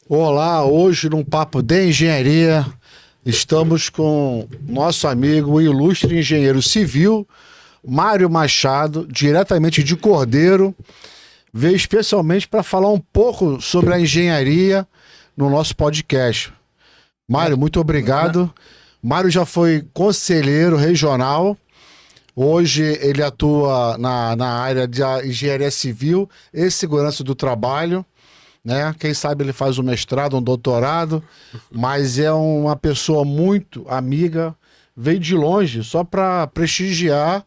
Olá, hoje num Papo de Engenharia, estamos com nosso amigo, o ilustre engenheiro civil, Mário Machado, diretamente de Cordeiro, veio especialmente para falar um pouco sobre a engenharia no nosso podcast. Mário, muito obrigado. Mário já foi conselheiro regional, hoje ele atua na área de engenharia civil e segurança do trabalho, né? Quem sabe ele faz um mestrado, um doutorado, mas é uma pessoa muito amiga, veio de longe só para prestigiar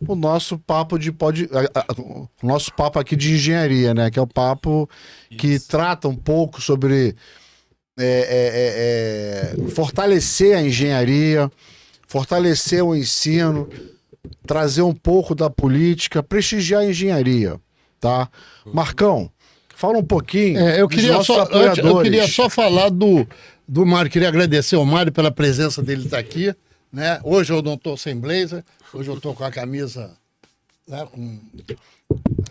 o nosso papo o nosso papo aqui de engenharia, né? Que é o papo que trata um pouco sobre fortalecer a engenharia, fortalecer o ensino, trazer um pouco da política, prestigiar a engenharia, tá? Marcão, fala um pouquinho Eu dos queria nossos só, apoiadores. eu queria só falar do Mário, queria agradecer ao Mário pela presença dele estar aqui, né? Hoje eu não estou sem blazer, hoje eu estou com a camisa, né,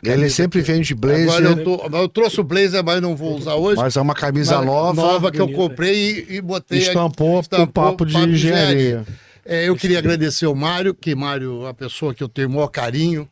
Ele sempre vem de blazer, Agora eu trouxe o blazer, mas não vou usar hoje. mas é uma camisa nova, que eu comprei e botei. estampou o papo de engenharia. Eu queria agradecer ao Mário, que Mário é uma pessoa que eu tenho o maior carinho.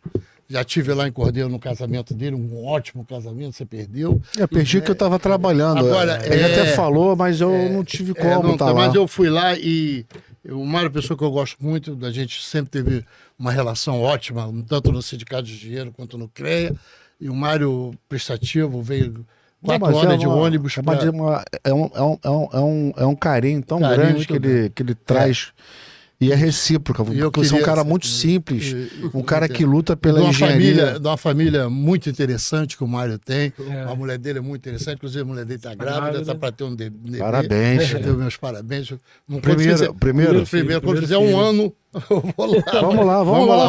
Já tive lá em Cordeiro no casamento dele, um ótimo casamento, você perdeu. Eu perdi que eu estava trabalhando. Agora, ele até falou, mas eu não tive como estar lá. Mas eu fui lá e o Mário é uma pessoa que eu gosto muito, a gente sempre teve uma relação ótima, tanto no Sindicato de Engenheiro quanto no CREA. E o Mário prestativo veio 4 horas de ônibus. É um carinho tão grande que ele traz. E é recíproca, porque você é um cara muito simples, um cara que luta pela engenharia. De uma família muito interessante que o Mário tem. A mulher dele é muito interessante, inclusive a mulher dele está grávida, está para ter um bebê. Parabéns. Eu tenho meus parabéns. Primeiro. Quando fizer um ano, eu vou lá. Vamos lá.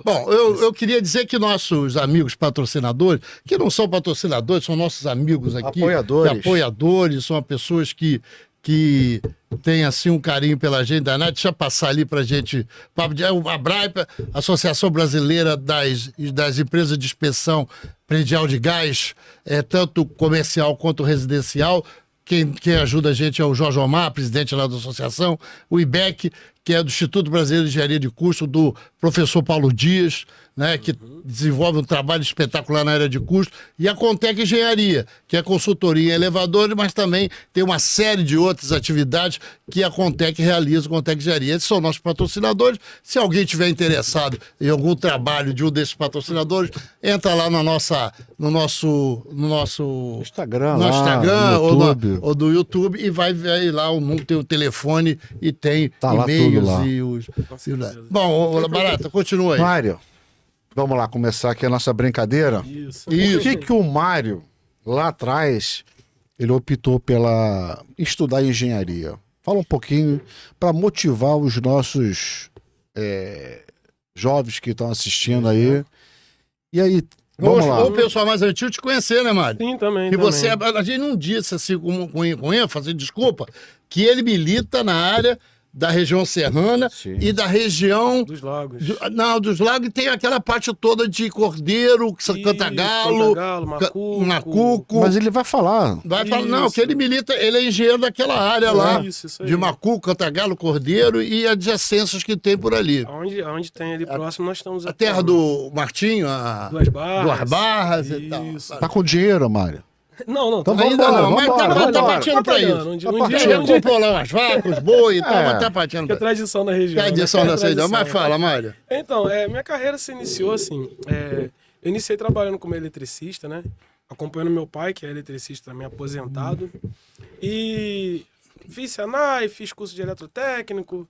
Bom, eu queria dizer que nossos amigos patrocinadores, que não são patrocinadores, são nossos amigos aqui. Apoiadores, são pessoas que tem assim um carinho pela gente danado. Deixa eu passar ali pra gente. A BRAIPA, Associação Brasileira das Empresas de Inspeção Predial de Gás, tanto comercial quanto residencial. Quem ajuda a gente é o Jorge Omar, presidente lá da associação, o IBEC, que é do Instituto Brasileiro de Engenharia de Custo, do professor Paulo Dias, né, que desenvolve um trabalho espetacular na área de custo, e a Contec Engenharia, que é consultoria em elevadores, mas também tem uma série de outras atividades que a Contec realiza, a Contec Engenharia. Esses são nossos patrocinadores. Se alguém tiver interessado em algum trabalho de um desses patrocinadores, entra lá no nosso Instagram, no Instagram YouTube. ou do YouTube e vai ver lá, tem o telefone e tem e-mails e os... Bom, Barata, continua aí. Mário, vamos lá começar aqui a nossa brincadeira. Isso. Por que o Mário, lá atrás, ele optou pela estudar engenharia? Fala um pouquinho para motivar os nossos jovens que estão assistindo aí. E aí, vamos lá. O pessoal mais antigo te conhecer, né, Mário? Sim, também. E você, a gente não disse assim com ênfase, desculpa, que ele milita na área da região serrana. Sim. E da região... Dos lagos. Dos lagos, e tem aquela parte toda de Cordeiro, Cantagalo, Macuco. Mas ele vai falar. Não, que ele milita, ele é engenheiro daquela área lá, isso aí. de Macuco, Cantagalo, Cordeiro e adjacências que tem por ali. Onde tem ali próximo, nós estamos a terra do Martinho, Duas Barras e tal. Tá com dinheiro, Mário? Não. Então vamos embora. Mas tá partindo pra isso. Um dia comprou lá umas vacas, os boi e tal, mas tá partindo pra isso. Que é tradição da região. Tradição da região. Mas fala, Mário. Então, minha carreira se iniciou assim. Eu iniciei trabalhando como eletricista, né? Acompanhando meu pai, que é eletricista também aposentado. E fiz Senai, fiz curso de eletrotécnico.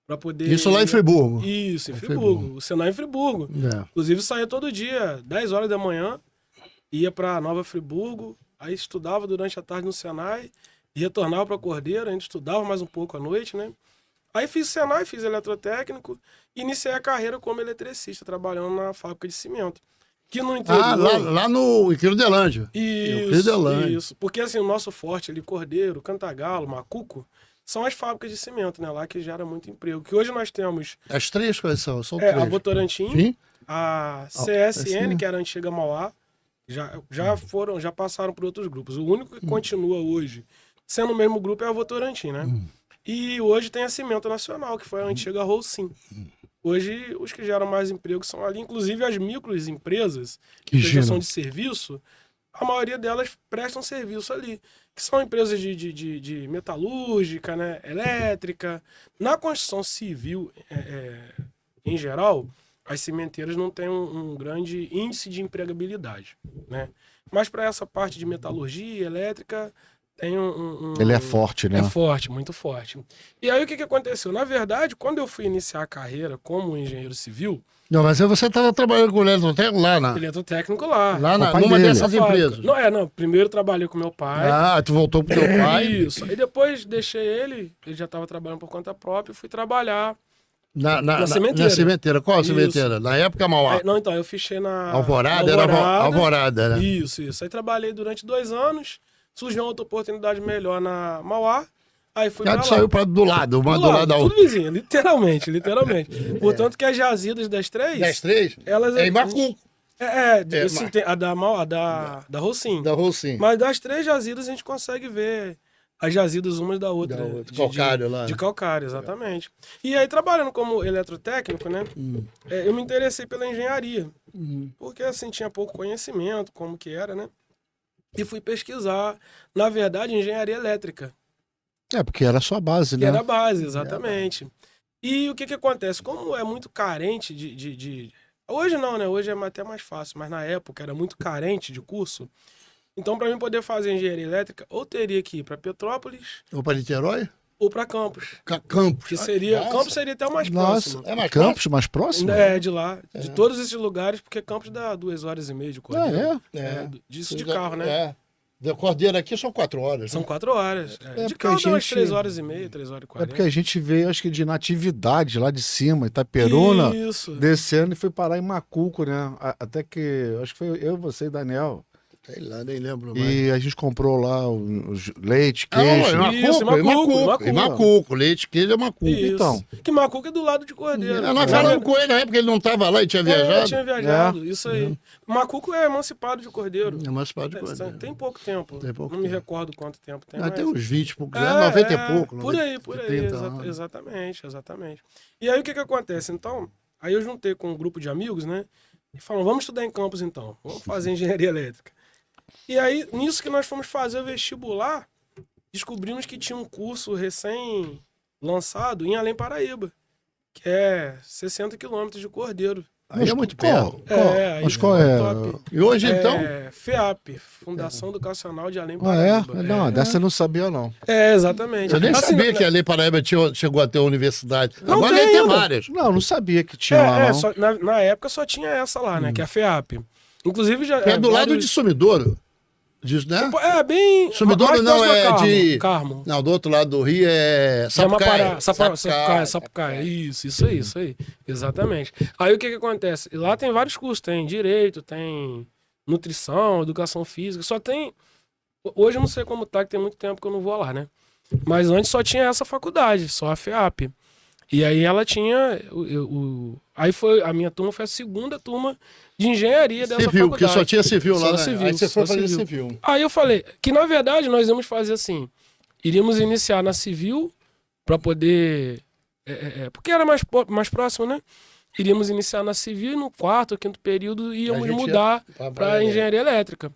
Pra poder... Isso lá em Friburgo. Isso, em Friburgo. O Senai em Friburgo. Inclusive, saía todo dia, 10 horas da manhã, ia pra Nova Friburgo. Aí estudava durante a tarde no Senai e retornava para Cordeiro, ainda estudava mais um pouco à noite, né? Aí fiz Senai, fiz eletrotécnico e iniciei a carreira como eletricista, trabalhando na fábrica de cimento. Que no interior... lá no Quiridelândia. Isso. Porque assim, o nosso forte ali, Cordeiro, Cantagalo, Macuco, são as fábricas de cimento, né? Lá que gera muito emprego. Que hoje nós temos... As três quais são? São três. A Votorantim, a CSN, que era a antiga Mauá, Já passaram por outros grupos. O único que continua hoje sendo o mesmo grupo é a Votorantim, né? E hoje tem a Cimento Nacional, que foi a antiga Holcim. Hoje, os que geram mais emprego são ali, inclusive as microempresas de prestação de serviço, a maioria delas prestam serviço ali, que são empresas de metalúrgica, né, elétrica. Na construção civil, em geral, as cimenteiras não têm um grande índice de empregabilidade, né? Mas para essa parte de metalurgia, elétrica, tem Ele é forte, né? É forte, muito forte. E aí o que aconteceu? Na verdade, quando eu fui iniciar a carreira como engenheiro civil... Não, mas você estava trabalhando com eletrotécnico lá, né? Eletrotécnico lá. Lá numa dessas empresas. Não, primeiro trabalhei com meu pai. Ah, tu voltou pro teu pai. Isso. Aí depois deixei ele já estava trabalhando por conta própria, e fui trabalhar na cimenteira. Na cimenteira. Qual cimenteira? Na época, Mauá? Não, então, eu fichei na... Alvorada? Era Alvorada, né? Isso. Aí trabalhei durante 2 anos, surgiu uma outra oportunidade melhor na Mauá, aí fui pra lá. Saiu do lado, uma do lado da outra. Tudo vizinho, literalmente. Portanto que as jazidas das três... Das três? Elas... É em Macuco. Assim, tem a da Holcim. Da Holcim. Mas das 3 jazidas a gente consegue ver as jazidas umas da outra. Calcário lá. De calcário, exatamente. E aí, trabalhando como eletrotécnico, né? Eu me interessei pela engenharia. Porque, assim, tinha pouco conhecimento, como que era, né? E fui pesquisar, na verdade, engenharia elétrica. Porque era a sua base, né? Era a base, exatamente. E o que acontece? Como é muito carente Hoje não, né? Hoje é até mais fácil, mas na época era muito carente de curso. Então, para mim poder fazer engenharia elétrica, ou teria que ir para Petrópolis... Ou para Niterói? Ou para Campos. Campos. Que seria... Campos seria até o mais próximo. É mais Campos mais próximo? De lá. De todos esses lugares, porque Campos dá 2h30 de cordeiro. Disso de carro, né? Da Cordeiro aqui são 4 horas. São 4 horas. De carro dá umas 3h30, 3h40. É porque a gente veio, acho que de Natividade, lá de cima, Itaperuna, descendo e foi parar em Macuco, né? Até que, acho que foi eu, você e Daniel. Sei lá, nem lembro mais. E a gente comprou lá os leite, queijo. Em Macuco. Leite, queijo é Macuco. Então. Que Macuco é do lado de Cordeiro. Nós falamos com ele na época, ele não estava lá e tinha viajado. Tinha viajado, isso aí. Macuco é emancipado de Cordeiro. Emancipado de Cordeiro. Tem pouco tempo. Não me recordo quanto tempo tem. Tem uns 20 e poucos anos, 90 e pouco. Por aí. Exatamente. E aí o que acontece? Então, aí eu juntei com um grupo de amigos, né? E falaram, vamos estudar em Campos então. Vamos fazer engenharia elétrica. E aí, nisso que nós fomos fazer o vestibular, descobrimos que tinha um curso recém-lançado em Além Paraíba, que é 60 quilômetros de Cordeiro. Aí é muito perto. Mas qual é? Top. E hoje, então? FEAP, Fundação Educacional de Além Paraíba. Não, dessa eu não sabia, não. Exatamente. Eu nem sabia que Além Paraíba chegou a ter universidade. Agora tem tem várias. Não sabia que tinha lá, não. Na época só tinha essa lá, né? Que é a FEAP. Inclusive já... É do lado de Sumidouro. Disso, né? Bem... Sumidouro não é de... Carmo. Não, do outro lado do rio é Sapucaia. Sapucaia. Isso aí. Exatamente. Aí o que acontece? Lá tem vários cursos. Tem direito, tem nutrição, educação física. Só tem... Hoje eu não sei como tá, que tem muito tempo que eu não vou lá, né? Mas antes só tinha essa faculdade, só a FEAP. E aí ela tinha... Aí a minha turma foi a segunda turma de engenharia dessa faculdade. Porque só tinha civil lá, né? Civil, aí você foi fazer civil. Aí eu falei que, na verdade, nós íamos fazer assim. Iríamos iniciar na civil para poder... porque era mais próximo, né? Iríamos iniciar na civil e no 4º ou 5º período íamos mudar para engenharia elétrica.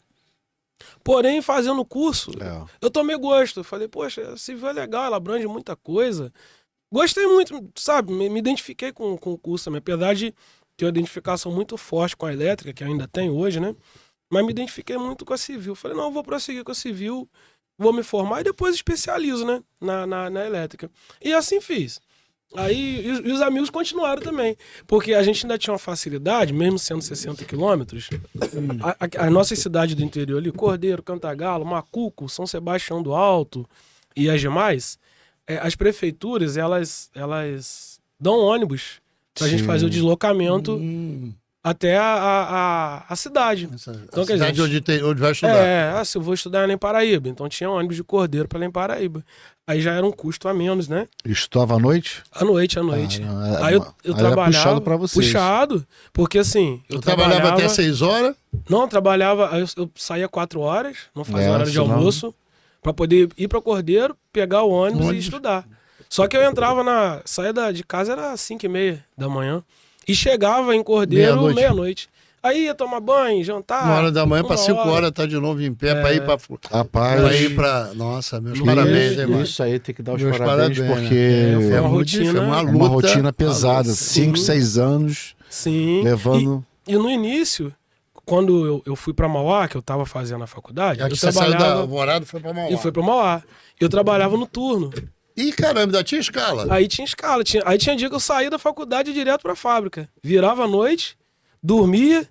Porém, fazendo o curso, eu tomei gosto. Falei, poxa, a civil é legal, ela abrange muita coisa. Gostei muito, sabe? Me identifiquei com o curso também, apesar de ter uma identificação muito forte com a elétrica, que ainda tem hoje, né? Mas me identifiquei muito com a civil. Falei, não, eu vou prosseguir com a civil, vou me formar e depois especializo, né? Na elétrica. E assim fiz. Aí, e os amigos continuaram também. Porque a gente ainda tinha uma facilidade, mesmo sendo 60 quilômetros, a nossa cidade do interior ali, Cordeiro, Cantagalo, Macuco, São Sebastião do Alto e as demais, as prefeituras, elas dão ônibus pra gente fazer o deslocamento até a cidade. Então, a cidade onde vai estudar. Se eu vou estudar em Paraíba. Então tinha ônibus de Cordeiro para em Paraíba. Aí já era um custo a menos, né? Estudava à noite? À noite. Aí eu trabalhava... puxado pra vocês. Puxado, porque assim... Eu trabalhava até 6 horas? Não, eu trabalhava... Eu saía 4 horas, não fazia hora de almoço, para poder ir para Cordeiro, pegar o ônibus e estudar. Só que eu entrava saía de casa era 5h30 da manhã. E chegava em Cordeiro meia-noite. Aí ia tomar banho, jantar. 1h da manhã para 5h tá de novo em pé para ir para... Rapaz. Para ir para... Nossa, meus parabéns, hein, mano? Isso aí tem que dar os parabéns, porque foi uma rotina. Uma rotina pesada. 5, 6 anos. Sim. Levando... E no início, quando eu fui para Mauá, que eu tava fazendo a faculdade... Eu trabalhava... Você saiu da Alvorada e foi para Mauá. E foi para Mauá. Eu trabalhava no turno. Ih, caramba, ainda tinha escala? Aí tinha escala. Aí tinha dia que eu saía da faculdade direto pra fábrica. Virava à noite, dormia,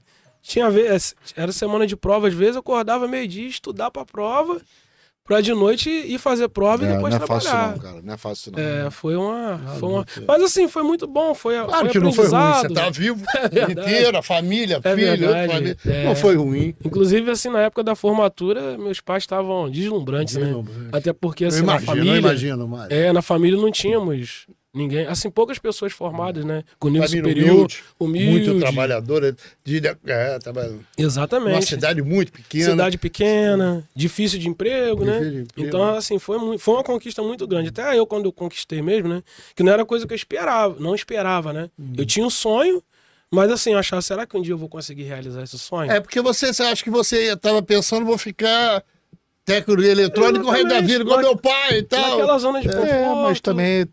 era semana de prova, às vezes eu acordava meio-dia, estudar pra prova, pra de noite ir fazer prova e depois trabalhar. Não é fácil não, cara. Não é fácil não. Foi uma... Mas assim, foi muito bom. Claro que não foi ruim. Você tá vivo inteiro, a família, filho, família. Não foi ruim. Inclusive, assim, na época da formatura, meus pais estavam deslumbrantes, né? Até porque, assim, na família... Eu imagino, Mário. Na família não tínhamos... Ninguém, assim, poucas pessoas formadas, né? Com nível superior, humilde. Muito trabalhadora. Exatamente. Uma cidade muito pequena. Cidade pequena, difícil de emprego, né? Então, assim, foi uma conquista muito grande. Até eu, quando eu conquistei mesmo, né? Que não era coisa que eu não esperava, né? Eu tinha um sonho, mas assim, eu achava, será que um dia eu vou conseguir realizar esse sonho? É porque você acha que você estava pensando, vou ficar... técnico eletrônico, o rei da vida, igual meu pai e tal. Naquela zona de conforto. Mas também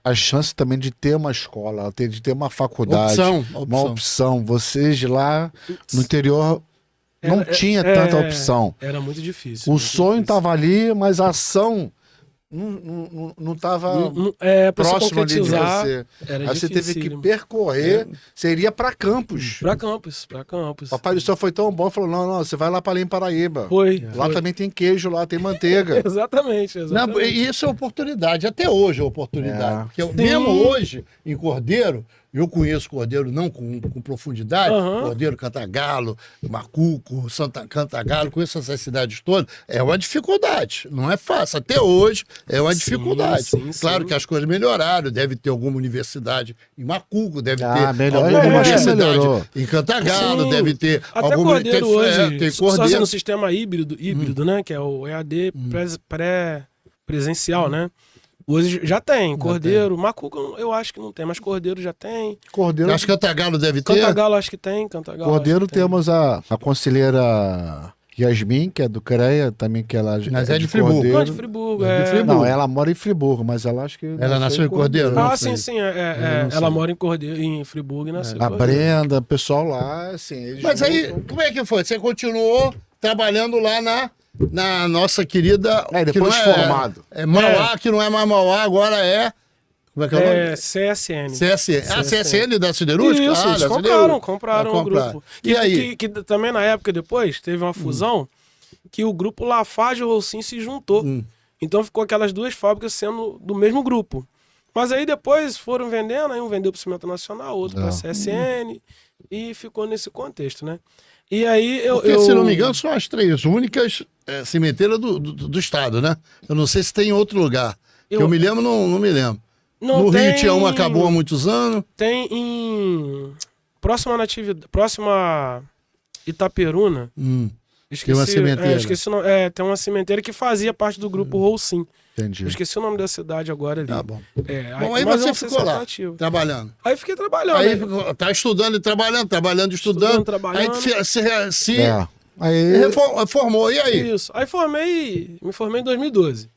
a chance também de ter uma escola, de ter uma faculdade. Uma opção. Vocês lá no interior não tinha tanta opção. Era muito difícil. O sonho estava ali, mas a ação não estava próximo ali de você. Aí você teve que percorrer, você iria para Campos. Para Campos. Papai do Céu foi tão bom, falou, não, você vai lá para Paraíba. Lá também tem queijo, lá tem manteiga. Exatamente. Não, e isso é oportunidade, até hoje é oportunidade. Porque mesmo hoje, em Cordeiro, eu conheço Cordeiro não com profundidade, Cordeiro, Cantagalo, Macuco, Cantagalo, conheço essas cidades todas, é uma dificuldade, não é fácil, até hoje é uma dificuldade. Claro que as coisas melhoraram, deve ter alguma universidade em Macuco, deve ter alguma universidade em Cantagalo, deve ter até alguma... Cordeiro hoje, tem só sendo sistema híbrido, né, que é o EAD pré-presencial, né? Hoje já tem, Cordeiro, Macuco eu acho que não tem, mas Cordeiro já tem. Cordeiro... Acho que Cantagalo deve ter. Cantagalo acho que tem, Cordeiro temos a conselheira Yasmin, que é do CREA, também que ela mas é de Friburgo. Não, de Friburgo, Não, ela mora em Friburgo, mas ela acho que... Ela nasceu em Cordeiro. Sim, ela mora em Friburgo e nasceu em Cordeiro. A Brenda, o pessoal lá, assim... Mas aí, como é que foi? Você continuou trabalhando lá na nossa querida... depois formado. Mauá, que não é mais Mauá, agora é... Como é que é o nome? CSN. CSN da Siderúrgica? Isso, eles compraram o grupo. E aí? Que também na época depois teve uma fusão que o grupo Lafarge e o Holcim se juntou. Então ficou aquelas duas fábricas sendo do mesmo grupo. Mas aí depois foram vendendo, aí um vendeu para o Cimento Nacional, outro para a CSN e ficou nesse contexto, né? E aí Porque, se não me engano, são as 3 únicas cimenteiras do estado, né? Eu não sei se tem em outro lugar. Eu me lembro, não me lembro. No Rio tinha uma, acabou há muitos anos. Tem em... Próxima Itaperuna. Tem uma cimenteira. Tem uma cimenteira que fazia parte do grupo Holcim. Entendi. Eu esqueci o nome da cidade agora ali. Tá bom. Aí você ficou lá, trabalhando. Aí fiquei trabalhando. Aí tá estudando e trabalhando. Aí Aí formou, e aí? Isso. Aí me formei em 2012.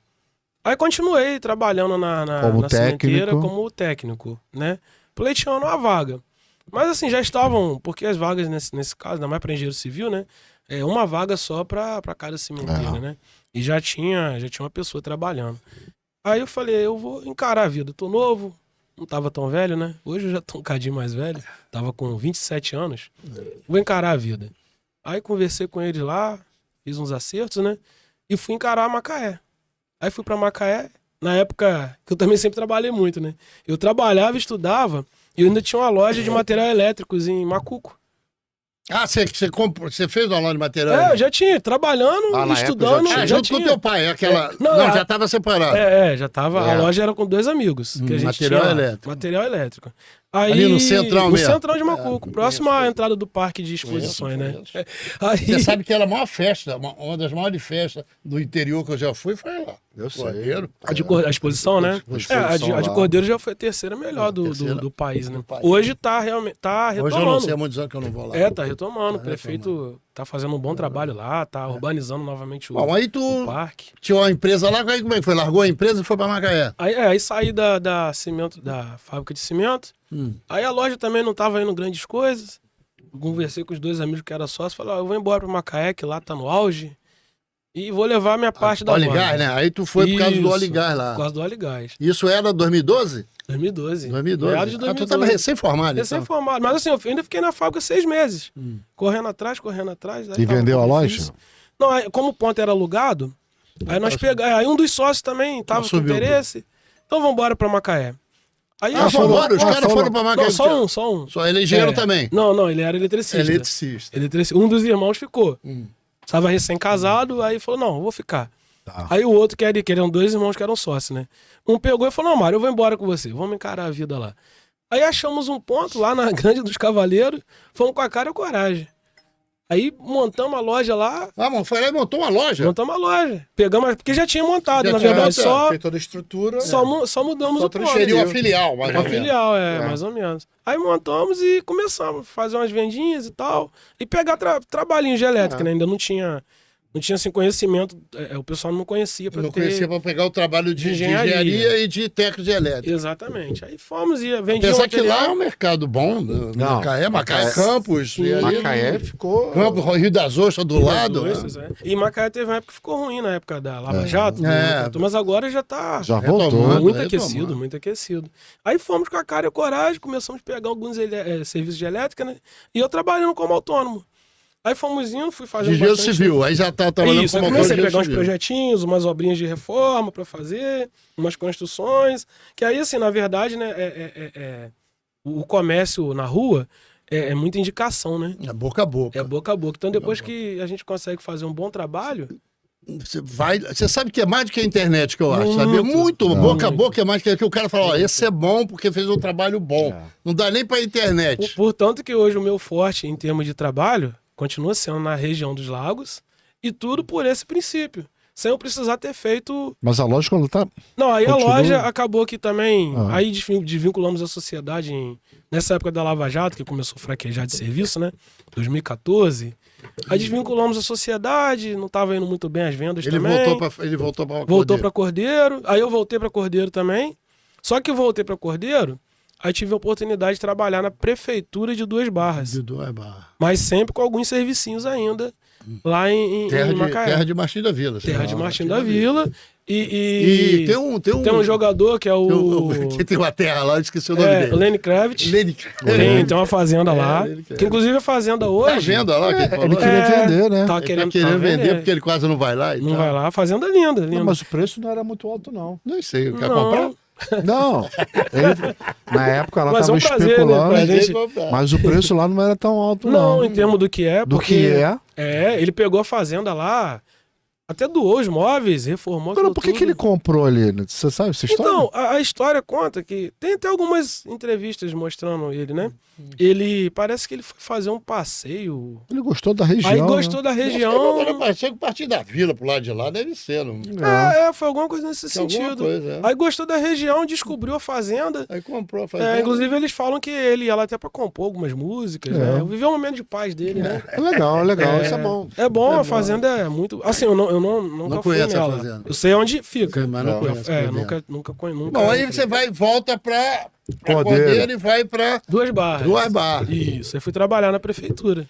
Aí continuei trabalhando na cimenteira como técnico, né? Pleiteando a vaga. Mas assim, já estavam, porque as vagas nesse caso, ainda mais para engenheiro civil, né? É uma vaga só para cada cimenteira, né? E já tinha uma pessoa trabalhando. Aí eu falei, eu vou encarar a vida. Tô novo, não tava tão velho, né? Hoje eu já tô um cadinho mais velho. Tava com 27 anos. Vou encarar a vida. Aí conversei com eles lá, fiz uns acertos, né? E fui encarar Macaé. Aí fui pra Macaé, na época que eu também sempre trabalhei muito, né? Eu trabalhava, estudava, E eu ainda tinha uma loja de material elétricos em Macuco. Ah, você fez uma loja de material? Eu já tinha, trabalhando, estudando. Junto com o teu pai, aquela... Não, já estava separado. Já estava. A loja era com 2 amigos. Que a gente material tinha elétrico. Material elétrico. Aí, ali no centrão mesmo? No centrão de Macuco, próximo à entrada do parque de exposições, né? Aí... Você sabe que era a maior festa, uma das maiores festas do interior que eu já fui foi lá. Eu sei. A exposição, né? A de Cordeiro já foi a terceira melhor do país, né? Hoje tá realmente retomando. Hoje eu não sei há muitos anos que eu não vou lá. Tá retomando. O prefeito tá fazendo um bom trabalho lá, tá urbanizando novamente o parque. Tinha uma empresa lá, como é que foi? Largou a empresa e foi pra Macaé? Aí saí da fábrica de cimento. Aí a loja também não tava indo grandes coisas. Conversei com os 2 amigos que eram sócios. Falei, eu vou embora pra Macaé, que lá tá no auge. E vou levar minha parte da loja. Oligás, né? Aí tu foi por causa do Oligás lá. Por causa do Oligás. Isso era 2012? 2012. 2012. Tu tava recém-formado. Recém-formado. Mas assim, eu ainda fiquei na fábrica 6 meses. Correndo atrás. E vendeu a loja? Não, como o ponto era alugado, aí nós pegamos. Aí um dos sócios também tava com interesse. Então vamos embora pra Macaé. Aí os caras foram pra Macaé. Não, só um. Só ele é engenheiro também? Não, ele era eletricista. Um dos irmãos ficou. Estava recém-casado, aí falou, não, eu vou ficar. Tá. Aí o outro, que eram 2 irmãos que eram sócios, né? Um pegou e falou, não, Mário, eu vou embora com você, vamos encarar a vida lá. Aí achamos um ponto lá na Grande dos Cavaleiros, fomos com a cara e a coragem. Aí montamos a loja lá. Mano, foi lá e montou uma loja? Montamos a loja. Pegamos, porque já tinha montado, na verdade. Fez toda a estrutura. Só mudamos o ponto. Seria uma filial, mais ou menos. Uma filial, mais ou menos. Aí montamos e começamos a fazer umas vendinhas e tal. E pegar trabalhinho de elétrica, né? Ainda não tinha assim, conhecimento, o pessoal não conhecia. Conhecia para pegar o trabalho de engenharia e de técnico de elétrica. Exatamente. Aí fomos e vendíamos. Apesar que lá é um mercado bom, Macaé Campos. Macaé ficou... Campos, Rio das Ostras do lado. E Macaé teve uma época que ficou ruim, na época da Lava Jato. Mas agora já tá... Já voltou. Muito aquecido. Aí fomos com a cara e a coragem, começamos a pegar alguns serviços de elétrica, né? E eu trabalhando como autônomo. Aí fomos indo, fui fazendo engenheiro civil, aí já tá trabalhando como autônomo. Comecei a pegar uns projetinhos, umas obrinhas de reforma para fazer, umas construções, que aí assim, na verdade, né, o comércio na rua é muita indicação, né? É boca a boca. É boca a boca. Então depois que a gente consegue fazer um bom trabalho... Você sabe que é mais do que a internet, que eu acho, sabia? Boca a boca é mais que o cara fala, ó, esse é bom porque fez um trabalho bom. Não dá nem pra internet. Portanto que hoje o meu forte em termos de trabalho continua sendo na região dos lagos e tudo por esse princípio. Sem eu precisar ter feito... Mas a loja quando tá... Não, aí continua... a loja acabou que também... Aí desvinculamos a sociedade nessa época da Lava Jato, que começou a fraquejar de serviço, né? 2014. Aí desvinculamos a sociedade, não estava indo muito bem as vendas também. Ele voltou para Voltou para Cordeiro. Aí eu voltei para Cordeiro também. Só que eu voltei para Cordeiro... Aí tive a oportunidade de trabalhar na prefeitura de Duas Barras. Mas sempre com alguns servicinhos ainda lá em Macaé. Terra de Martim da Vila. Terra de Martim da Vila. E tem um jogador que é que tem uma terra lá, eu esqueci o nome dele. Lenny Kravitz. Tem uma fazenda lá. Que inclusive a fazenda hoje... Tá vendo lá que ele falou? Ele queria vender, né? Tá querendo vender porque ele quase não vai lá. Não vai lá. A fazenda é linda. Não, mas o preço não era muito alto, não. Não sei. Quer comprar? Não, na época ela estava especulando, né, mas o preço lá não era tão alto, não. Não, em termos do que é. Ele pegou a fazenda lá, até doou os móveis, reformou tudo. Por que ele comprou ali? Você sabe essa história? Então, a história conta que... Tem até algumas entrevistas mostrando ele, né? Ele... Parece que ele foi fazer um passeio. Ele gostou da região. Aí gostou da região. Chega partir da vila pro lado de lá, deve ser. Não... foi alguma coisa nesse sentido. Coisa, Aí gostou da região, descobriu a fazenda. Aí comprou a fazenda. Inclusive eles falam que ele ia lá até pra compor algumas músicas, né? Viveu um momento de paz dele, né? É legal, isso é bom. É bom, a fazenda é muito... Assim, eu nunca fui nela. Fazenda. Eu sei onde fica. Mas não conheço. Nunca. Bom, aí você volta pra Cordeiro e vai pra Duas Barras. Barras. Isso, aí fui trabalhar na prefeitura.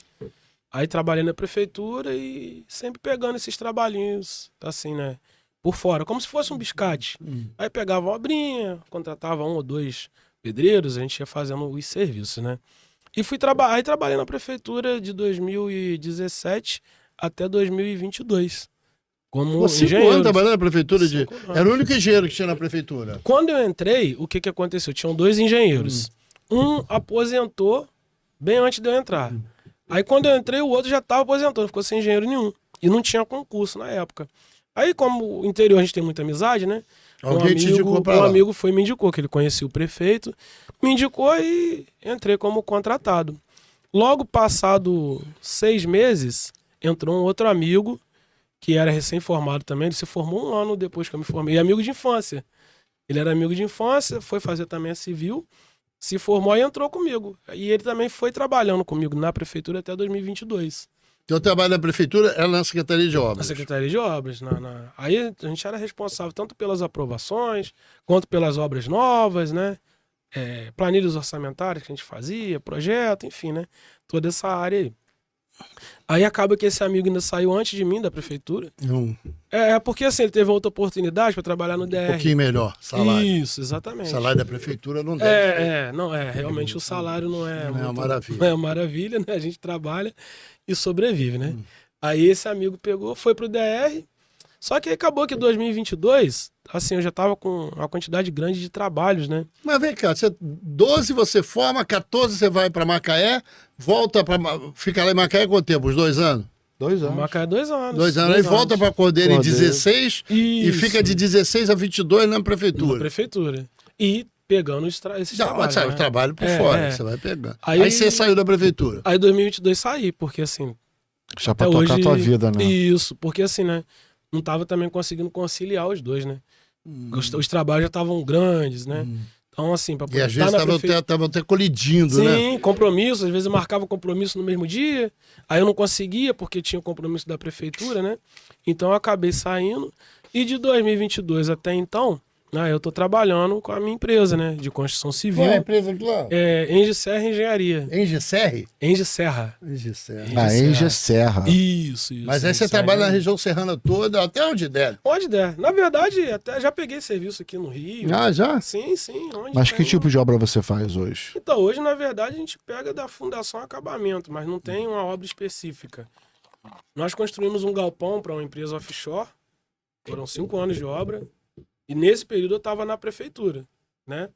Aí trabalhei na prefeitura e sempre pegando esses trabalhinhos, assim, né? Por fora, como se fosse um biscate. Aí pegava uma obrinha, contratava 1 ou 2 pedreiros, a gente ia fazendo os serviços, né? E aí trabalhei na prefeitura de 2017 até 2022. Como Você engenheiro. trabalhando na prefeitura Era o único engenheiro que tinha na prefeitura. Quando eu entrei, o que aconteceu? Tinham 2 engenheiros. um aposentou bem antes de eu entrar. Aí quando eu entrei, o outro já estava aposentando, ficou sem engenheiro nenhum. E não tinha concurso na época. Aí, como o interior a gente tem muita amizade, né? Alguém te indicou pra lá. Um amigo me indicou, que ele conhecia o prefeito, me indicou e entrei como contratado. Logo passado 6 meses, entrou um outro amigo, que era recém-formado também, ele se formou 1 ano depois que eu me formei, e amigo de infância. Ele era amigo de infância, foi fazer também a civil, se formou e entrou comigo. E ele também foi trabalhando comigo na prefeitura até 2022. Teu trabalho na prefeitura era na Secretaria de Obras? Na Secretaria de Obras. Aí a gente era responsável tanto pelas aprovações, quanto pelas obras novas, né? Planilhas orçamentárias que a gente fazia, projeto, enfim, né? Toda essa área aí. Aí acaba que esse amigo ainda saiu antes de mim, da prefeitura. Porque assim, ele teve outra oportunidade para trabalhar no DR. Um pouquinho melhor, salário. Isso, exatamente. O salário da prefeitura não deve. Realmente o salário não é uma maravilha. Não é uma maravilha, né? A gente trabalha e sobrevive, né? Aí esse amigo pegou, foi pro DR. Só que acabou que em 2022, assim, eu já tava com uma quantidade grande de trabalhos, né? Mas vem cá, 12 você forma, 14 você vai para Macaé, fica lá em Macaé quanto tempo? Uns 2 anos? 2 anos. Macaé 2 anos. 2 anos. Aí volta para Cordeiro em 16 e fica de 16 a 22 na prefeitura. Na prefeitura. E pegando esses trabalhos. Sai o trabalho por fora, você vai pegando. Aí você saiu da prefeitura. Aí em 2022 saí, porque assim... Já pra tocar a tua vida, né? Isso, porque assim, né? Não tava também conseguindo conciliar os dois, né? Os trabalhos já estavam grandes, né? Então, assim, pra poder. E às vezes estavam até colidindo, Sim, né? Sim, compromisso. Às vezes eu marcava compromisso no mesmo dia. Aí eu não conseguia, porque tinha o compromisso da prefeitura, né? Então eu acabei saindo. E de 2022 até então, eu tô trabalhando com a minha empresa, né? De construção civil. Qual é a empresa aqui lá? Engeserra Engenharia. Engeserra? Engeserra. Engeserra. Isso. Mas aí você trabalha na região serrana toda, até onde der? Onde der. Na verdade, até já peguei serviço aqui no Rio. Já? Sim. Mas que tipo de obra você faz hoje? Então, hoje, na verdade, a gente pega da fundação acabamento, mas não tem uma obra específica. Nós construímos um galpão para uma empresa offshore. Foram 5 anos de obra. E nesse período eu estava na prefeitura, né?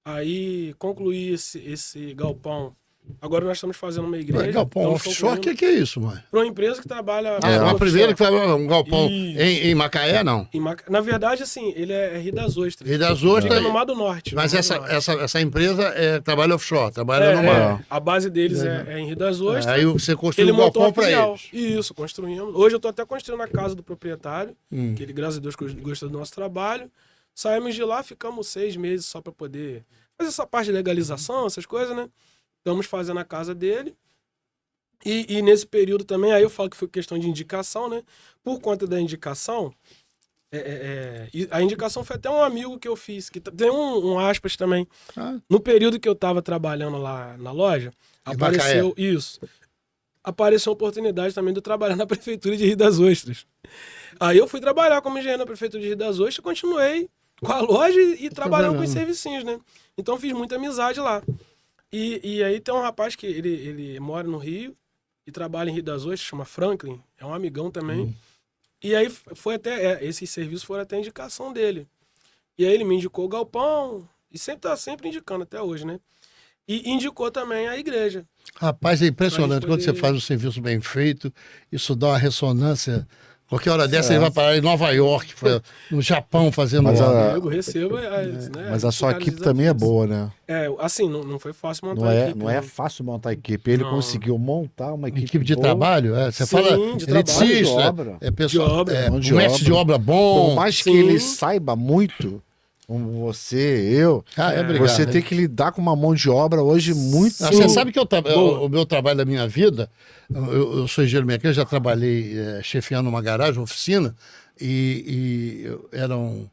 Aí concluí esse galpão. Agora nós estamos fazendo uma igreja. Galpão offshore, o que é isso, mãe? Para uma empresa que trabalha... uma primeira que trabalha um galpão em Macaé, não? Na verdade, assim, ele é Rio das Ostras. Rio das Ostras. Fica no Mar do Norte. Mas essa empresa trabalha offshore, trabalha no mar. A base deles é em Rio das Ostras. Aí você construiu um galpão para eles. Isso, construímos. Hoje eu estou até construindo a casa do proprietário, que ele, graças a Deus, gosta do nosso trabalho. Saímos de lá, ficamos 6 meses só para poder fazer essa parte de legalização, essas coisas, né? Estamos fazendo a casa dele. E nesse período também, aí eu falo que foi questão de indicação, né? Por conta da indicação, a indicação foi até um amigo que eu fiz, que tem um aspas também. No período que eu estava trabalhando lá na loja, apareceu isso. Apareceu a oportunidade também de eu trabalhar na prefeitura de Rio das Ostras. Aí eu fui trabalhar como engenheiro na prefeitura de Rio das Ostras, continuei com a loja e trabalhando com os servicinhos, né? Então fiz muita amizade lá. E aí tem um rapaz que ele mora no Rio e trabalha em Rio das Ostras, chama Franklin, é um amigão também. E aí foi até, esses serviços foram até a indicação dele. E aí ele me indicou o galpão, e tá sempre indicando até hoje, né? E indicou também a igreja. Rapaz, é impressionante, quando você faz um serviço bem feito, isso dá uma ressonância. Qualquer hora dessa ele vai parar em Nova York, no Japão fazendo obra. Eu recebo né? Mas a sua equipe também é boa, né? Assim, não foi fácil montar a equipe. Não é fácil montar a equipe. Ele conseguiu montar uma equipe de trabalho? Você fala eletricista, mestre de obra bom. Por mais que ele saiba muito, como eu, você tem que lidar com uma mão de obra hoje muito... Você sabe que o meu trabalho da minha vida, eu sou engenheiro mecânico, já trabalhei chefiando uma garagem, uma oficina, e eram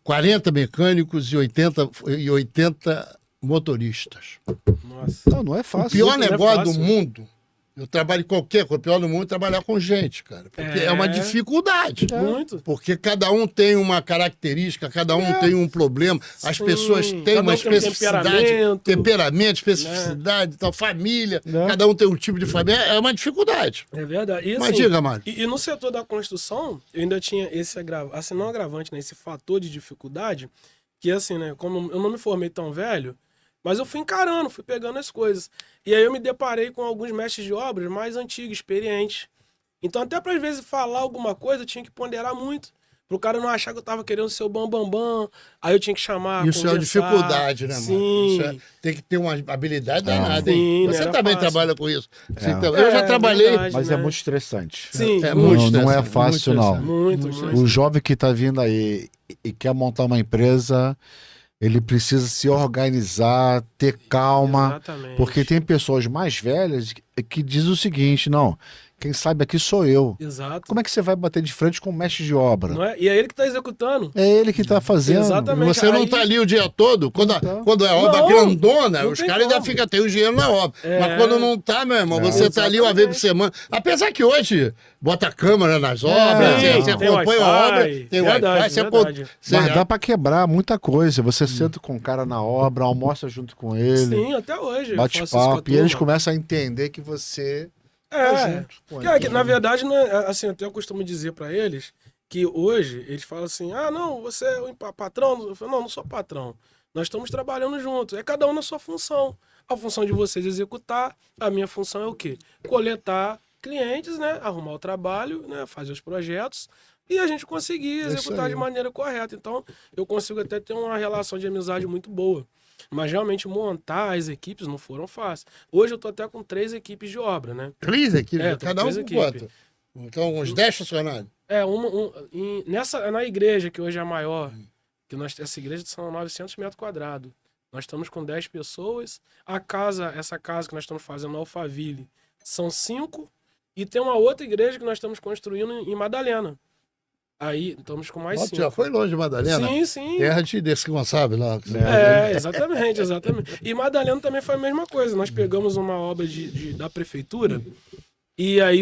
40 mecânicos e 80 motoristas. Nossa. Não é fácil. O pior negócio do mundo, eu trabalho em qualquer coisa, o pior do mundo é trabalhar com gente, cara. Porque é uma dificuldade. Muito. Porque cada um tem uma característica, cada um tem um problema. As pessoas têm uma especificidade, temperamento, especificidade, tal, família. Cada um tem um tipo de família. É uma dificuldade. É verdade. E, mas assim, diga, Mário. E no setor da construção, eu ainda tinha esse assim, não agravante, né? Esse fator de dificuldade, que assim, né? Como eu não me formei tão velho, Mas eu fui encarando, fui pegando as coisas. E aí eu me deparei com alguns mestres de obras mais antigos, experientes. Então até para às vezes falar alguma coisa, eu tinha que ponderar muito. Pro cara não achar que eu tava querendo ser o bambambam. Aí eu tinha que chamar, Isso é uma dificuldade, né, mano? Sim. Tem que ter uma habilidade danada, hein? Sim, Você também trabalha com isso. Eu já trabalhei. Verdade, mas é muito estressante. Sim. Muito não é fácil, não. Muito. O jovem que tá vindo aí e quer montar uma empresa, ele precisa se organizar, ter calma. Exatamente. Porque tem pessoas mais velhas que dizem o seguinte, não... Quem sabe aqui sou eu. Exato. Como é que você vai bater de frente com o mestre de obra? Não é? E é ele que está executando. É ele que está fazendo. Exatamente. Você não está ali o dia todo. Quando é obra grandona, os caras ainda ficam, tem o dinheiro na obra. Mas quando não tá, meu irmão, você está ali uma vez por semana. Apesar que hoje bota câmera nas obras, você acompanha a obra, tem Wi-Fi, Mas dá para quebrar muita coisa. Você senta com o cara na obra, almoça junto com ele. Sim, até hoje. Bate papo. E eles começam a entender que você... Que, na verdade, não é, assim, eu até costumo dizer para eles que hoje eles falam assim: ah, não, você é o patrão. Eu falo, não sou patrão. Nós estamos trabalhando juntos. É cada um na sua função. A função de vocês é executar, a minha função é o quê? Coletar clientes, né? Arrumar o trabalho, né? Fazer os projetos e a gente conseguir executar de maneira correta. Então, eu consigo até ter uma relação de amizade muito boa. Mas realmente montar as equipes não foram fáceis. Hoje eu tô até com 3 equipes de obra, né? 3 equipes? Cada um com quanto? Então, uns 10 funcionários? Na igreja, que hoje é a maior, essa igreja são 900 metros quadrados. Nós estamos com 10 pessoas. Essa casa que nós estamos fazendo no Alphaville, são 5. E tem uma outra igreja que nós estamos construindo em Madalena. Aí, estamos com mais 5. Já foi longe de Madalena? Sim. Terra de Desse Gonçalves lá. Exatamente. E Madalena também foi a mesma coisa. Nós pegamos uma obra da prefeitura e aí,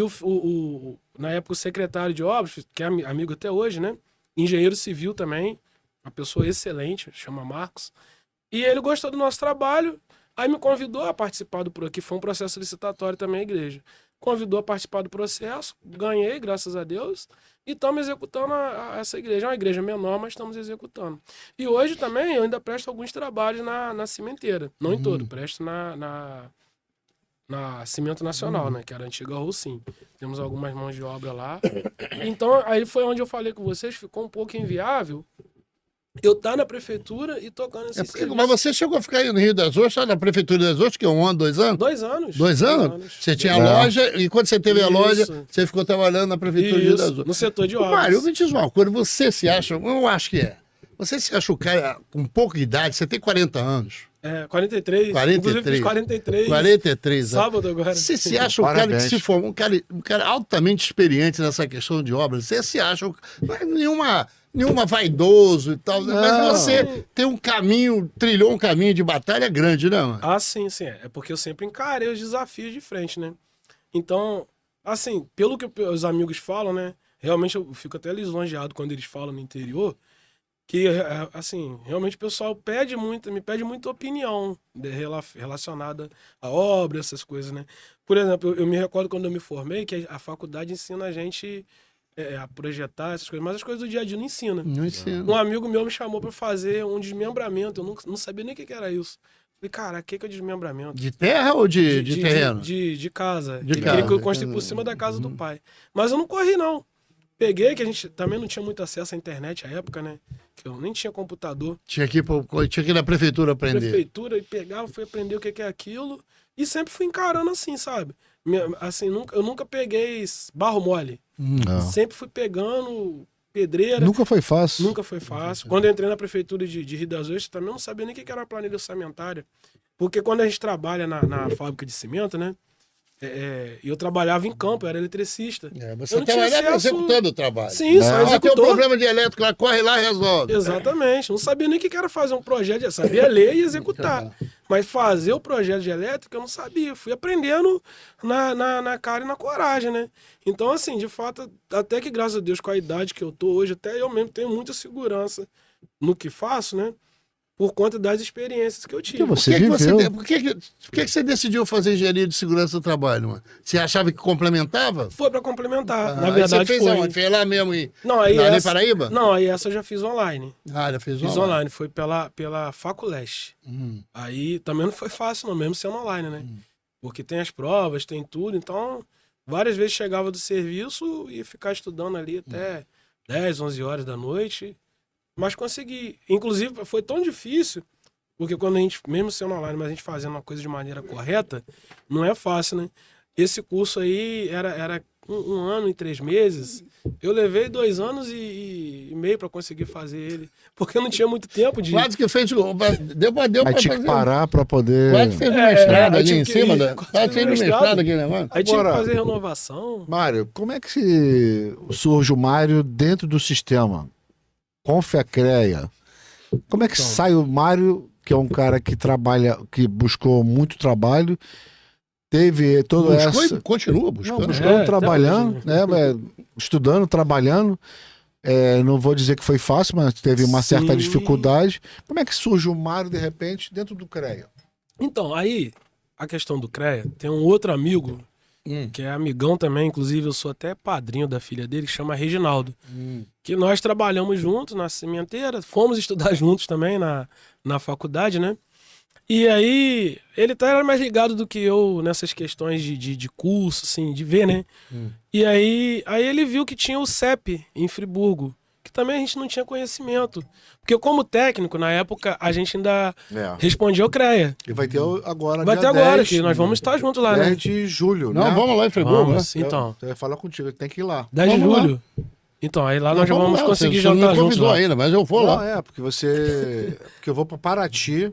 na época, o secretário de obras, que é amigo até hoje, né? Engenheiro civil também, uma pessoa excelente, chama Marcos. E ele gostou do nosso trabalho, aí me convidou a participar que foi um processo licitatório também a igreja. Convidou a participar do processo, ganhei, graças a Deus, e estamos executando essa igreja. É uma igreja menor, mas estamos executando. E hoje também eu ainda presto alguns trabalhos na cimenteira. Não em todo, presto na Cimento Nacional, né? Que era a antiga Roussim. Temos algumas mãos de obra lá. Então, aí foi onde eu falei com vocês, ficou um pouco inviável eu estar na prefeitura e tocando esse serviço. Mas você chegou a ficar aí no Rio das Ostras, só na prefeitura das Ostras, que é 1 ano, 2 anos? 2 anos. 2 anos? Você tinha a loja, e quando você teve a loja, você ficou trabalhando na prefeitura do Rio das Ostras. No setor de obras. Mário, me diz uma coisa, você se acha, eu acho que é, você se acha o cara com pouca idade, você tem 40 anos. 43. 43. Inclusive fiz 43. 43. Sábado agora. Você se acha o cara que se formou, um cara altamente experiente nessa questão de obras, você se acha, não é nenhuma vaidoso e tal, não. Mas você tem um caminho, trilhou um caminho de batalha grande, né, mano? Ah, sim. É porque eu sempre encarei os desafios de frente, né? Então, assim, pelo que os amigos falam, né? Realmente eu fico até lisonjeado quando eles falam no interior, que, assim, realmente o pessoal me pede muita opinião relacionada à obra, essas coisas, né? Por exemplo, eu me recordo quando eu me formei que a faculdade ensina a gente a projetar essas coisas, mas as coisas do dia a dia não ensina. Não ensina. Um amigo meu me chamou para fazer um desmembramento, eu não sabia nem o que era isso. Falei, cara, o que é o desmembramento? De terra ou de terreno? De casa. De Ele casa. queria que eu construísse por cima da casa do pai. Mas eu não corri, não. Peguei, que a gente também não tinha muito acesso à internet à época, né? Que eu nem tinha computador. Tinha que ir na prefeitura aprender. Prefeitura, e pegava, fui aprender o que é aquilo. E sempre fui encarando assim, sabe? Assim, eu nunca peguei barro mole. Não. Sempre fui pegando pedreira. Nunca foi fácil. Nunca foi fácil. Quando eu entrei na prefeitura de Rio das Ostras, também não sabia nem o que era uma planilha orçamentária. Porque quando a gente trabalha na fábrica de cimento, né? Eu trabalhava em campo, eu era eletricista. Você trabalhava executando o trabalho. Sim, só executou. Tem um problema de elétrico lá, corre lá e resolve. Exatamente. Não sabia nem o que era fazer um projeto, eu sabia ler e executar. Mas fazer o projeto de elétrica eu não sabia. Fui aprendendo na cara e na coragem, né? Então, assim, de fato, até que graças a Deus, com a idade que eu tô hoje, até eu mesmo tenho muita segurança no que faço, né? por conta das experiências que eu tive. Por que você decidiu fazer engenharia de segurança do trabalho, mano? Você achava que complementava? Foi para complementar. Na verdade, você fez foi. aonde? Fez lá mesmo em Paraíba? Não, aí essa eu já fiz online. Já fez online? Fiz online, foi pela Faculeste. Aí também não foi fácil, não, mesmo sendo online, né? Porque tem as provas, tem tudo, então várias vezes chegava do serviço e ia ficar estudando ali até 10, 11 horas da noite. Mas consegui. Inclusive, foi tão difícil, porque quando a gente, mesmo sendo online, mas a gente fazendo uma coisa de maneira correta, não é fácil, né? Esse curso aí era 1 ano e 3 meses. Eu levei 2 anos e meio para conseguir fazer ele, porque eu não tinha muito tempo de... Quase que fez... Deu Mas tinha que parar para poder... Quase fez mestrado ali em cima. Quase fez mestrado aqui, né, mano? Aí tinha que fazer renovação. Mário, como é que surge o Mário dentro do sistema? Confecreia. Como é que sai o Mário, que é um cara que trabalha, que buscou muito trabalho, teve toda essa... E continua buscando. Buscando, trabalhando, né? Estudando, trabalhando. Não vou dizer que foi fácil, mas teve uma certa dificuldade. Como é que surge o Mário, de repente, dentro do CREA? Então, aí, a questão do CREA, tem um outro amigo, que é amigão também, inclusive eu sou até padrinho da filha dele, que chama Reginaldo. Que nós trabalhamos juntos na sementeira, fomos estudar juntos também na faculdade, né? E aí, ele era mais ligado do que eu nessas questões de curso, assim, de ver, né? E aí ele viu que tinha o CEP em Friburgo, que também a gente não tinha conhecimento. Porque como técnico, na época, a gente ainda respondia ao CREA. E vai ter agora, vai ter agora, que nós vamos estar juntos lá, 10 né? de julho, Não, né? vamos lá em Friburgo, vamos, né? Então. Eu ia falar contigo, tem que ir lá. 10 de julho. Então, aí lá nós já vamos conseguir jantar juntos. Você não me convidou ainda, mas eu vou lá. Porque porque eu vou para Paraty,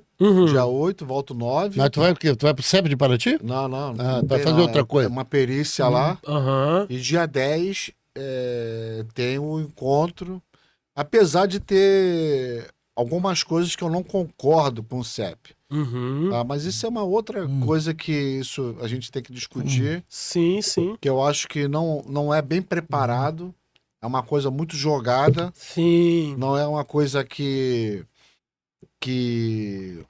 dia 8, volto 9. Mas tu vai pro CEP de Paraty? Não. Vai fazer outra coisa. É uma perícia lá. E dia 10 tem um encontro. Apesar de ter algumas coisas que eu não concordo com o CEP. Mas isso é uma outra coisa que a gente tem que discutir. Sim. Que eu acho que não é bem preparado. É uma coisa muito jogada. Sim. Não é uma coisa que tem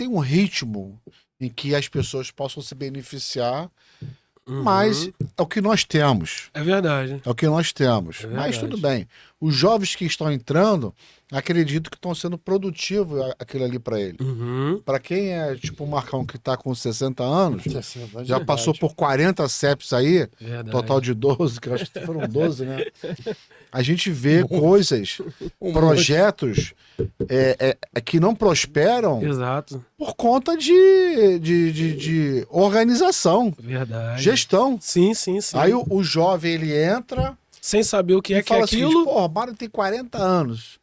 um ritmo em que as pessoas possam se beneficiar. Mas é o que nós temos. É verdade. É o que nós temos. Mas tudo bem. Os jovens que estão entrando, acredito que estão sendo produtivos aquilo ali para ele. Para quem é tipo o Marcão que está com 60 anos, já passou por 40 CEPs aí, total de 12, que eu acho que foram 12, né? A gente vê coisas, projetos que não prosperam por conta de organização. Verdade. Gestão. Sim. Aí o jovem, ele entra... Sem saber o que é fala aquilo. Assim, pô, o Mário tem 40 anos.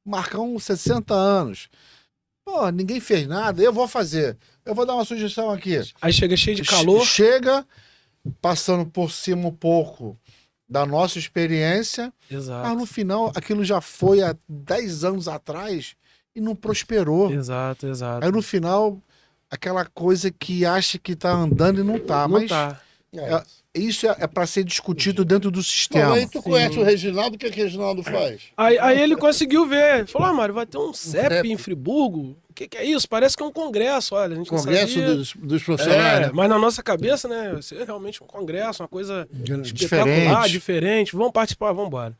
Marcão 60 anos. Pô, ninguém fez nada, eu vou fazer. Eu vou dar uma sugestão aqui. Aí chega cheio de calor. Chega passando por cima um pouco da nossa experiência. Exato. Mas no final, aquilo já foi há 10 anos atrás e não prosperou. Exato. Aí no final, aquela coisa que acha que tá andando e não tá. Não tá. Isso é para ser discutido dentro do sistema. Aí tu conhece o Reginaldo, o que o Reginaldo faz? Aí ele conseguiu ver. Falou, Mário, vai ter um CEP em Friburgo? O que é isso? Parece que é um congresso, olha. A gente congresso não sabia. dos profissionais. Mas na nossa cabeça, né? Vai ser realmente um congresso, uma coisa espetacular, diferente. Vamos participar, vamos embora.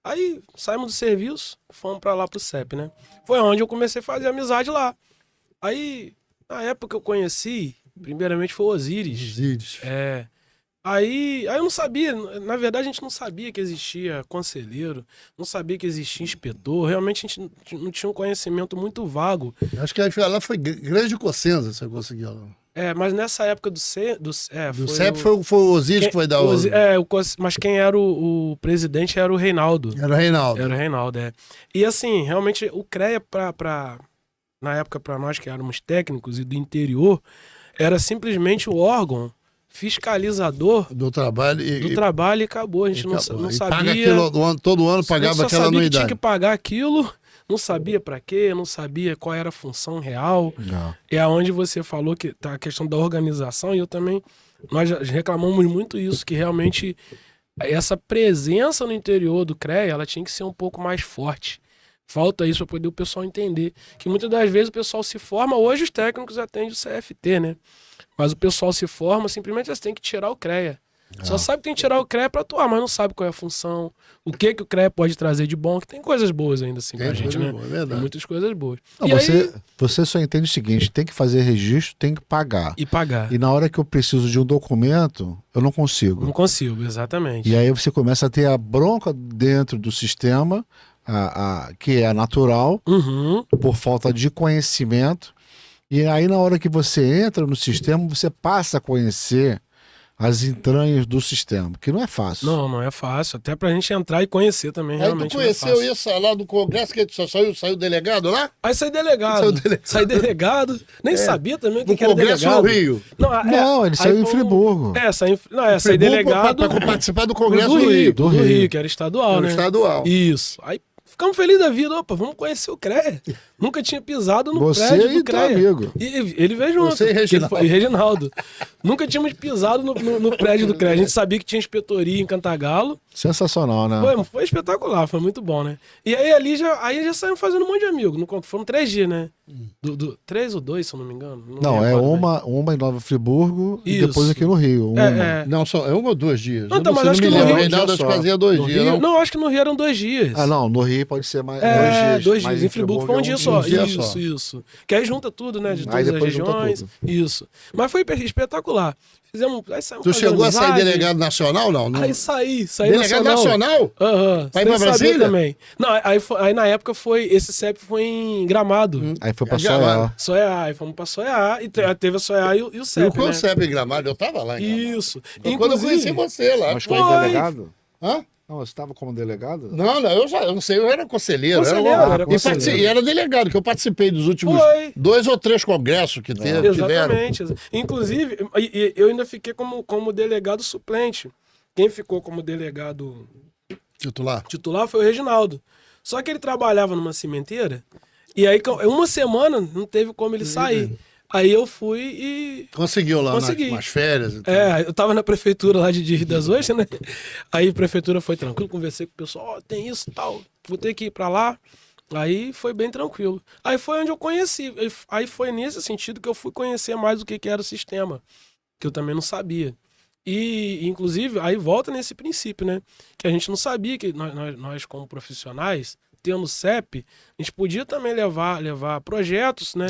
Aí saímos do serviço, fomos para lá pro CEP, né? Foi onde eu comecei a fazer amizade lá. Aí, na época que eu conheci, primeiramente foi o Osiris. Aí eu não sabia, na verdade a gente não sabia que existia conselheiro, não sabia que existia inspetor, realmente a gente não tinha um conhecimento muito vago. Acho que lá foi Grande Cossenza, você conseguiu lá. Mas nessa época do CEP foi o Osiris que foi dar mas quem era o presidente era o Reinaldo. Era o Reinaldo, E assim, realmente o CREA, na época para nós que éramos técnicos e do interior, era simplesmente o órgão fiscalizador do trabalho e acabou. A gente não sabia. Paga aquilo, todo ano pagava aquela anuidade. Tinha que pagar aquilo, não sabia para quê, não sabia qual era a função real. É aonde você falou que tá a questão da organização, e eu também, nós reclamamos muito isso, que realmente essa presença no interior do CREA, ela tinha que ser um pouco mais forte. Falta isso para poder o pessoal entender. Que muitas das vezes o pessoal se forma, hoje os técnicos atendem o CFT, né? Mas o pessoal se forma, simplesmente você tem que tirar o CREA. Só sabe que tem que tirar o CREA para atuar, mas não sabe qual é a função, o que o CREA pode trazer de bom, que tem coisas boas ainda assim pra gente, né? Tem muitas coisas boas. Não, você só entende o seguinte, tem que fazer registro, tem que pagar. E pagar. E na hora que eu preciso de um documento, eu não consigo. Não consigo, exatamente. E aí você começa a ter a bronca dentro do sistema, que é natural, por falta de conhecimento. E aí na hora que você entra no sistema, você passa a conhecer as entranhas do sistema, que não é fácil. Não é fácil. Até pra gente entrar e conhecer também, realmente. Aí tu conheceu isso lá do Congresso, que só saiu delegado lá? Aí saí delegado. Saí delegado. Nem sabia também o que era delegado. No Congresso no Rio? Não, ele saiu em Friburgo. Saí delegado. Pra participar do Congresso do Rio. Do Rio, que era estadual, né? Estadual. Isso. Aí ficamos felizes da vida. Opa, vamos conhecer o CREA. Nunca tinha pisado no prédio do CREA. Amigo. E ele veio junto. Você e Reginaldo. Nunca tínhamos pisado no prédio do CREA. A gente sabia que tinha inspetoria em Cantagalo. Sensacional, né? Foi espetacular, foi muito bom, né? E aí ali já saímos fazendo um monte de amigos. Foram 3 dias, né? 3 ou 2, se eu não me engano. Não, é uma em Nova Friburgo e depois aqui no Rio. Não, só é 1 ou 2 dias. Não, mas acho que no Rio... Reinaldo acho que fazia 2 dias. Não, acho que no Rio eram 2 dias. Não, no Rio pode ser mais 2 dias. Em Friburgo foi um dia só. Isso. Que aí junta tudo, né? De todas as regiões. Isso. Mas foi espetacular. Tu chegou a sair delegado nacional, não? Aí saí delegado nacional? Aham. Vai pra Brasília? Também. Não, aí na época esse CEP foi em Gramado. Aí foi pra Soeá. Aí fomos pra Soeá. E teve a Soeá e o CEP, né? O CEP em Gramado, eu tava lá. Isso. Quando eu conheci você lá. Mas foi delegado? Hã? Não, você estava como delegado? Não, eu não sei, eu era conselheiro. E era delegado, que eu participei dos últimos 2 ou 3 congressos que tiveram. Exatamente. Inclusive, eu ainda fiquei como delegado suplente. Quem ficou como delegado titular foi o Reginaldo. Só que ele trabalhava numa cimenteira, e aí uma semana não teve como ele sair. Aí eu fui e... Conseguiu lá umas férias? Então. Eu tava na prefeitura lá de Rio das Ostras, né? Aí a prefeitura foi tranquilo, conversei com o pessoal, tem isso e tal, vou ter que ir pra lá. Aí foi bem tranquilo. Aí foi onde eu conheci, aí foi nesse sentido que eu fui conhecer mais o que era o sistema, que eu também não sabia. E, inclusive, aí volta nesse princípio, né? Que a gente não sabia que nós como profissionais... tendo CEP, a gente podia também levar projetos, né?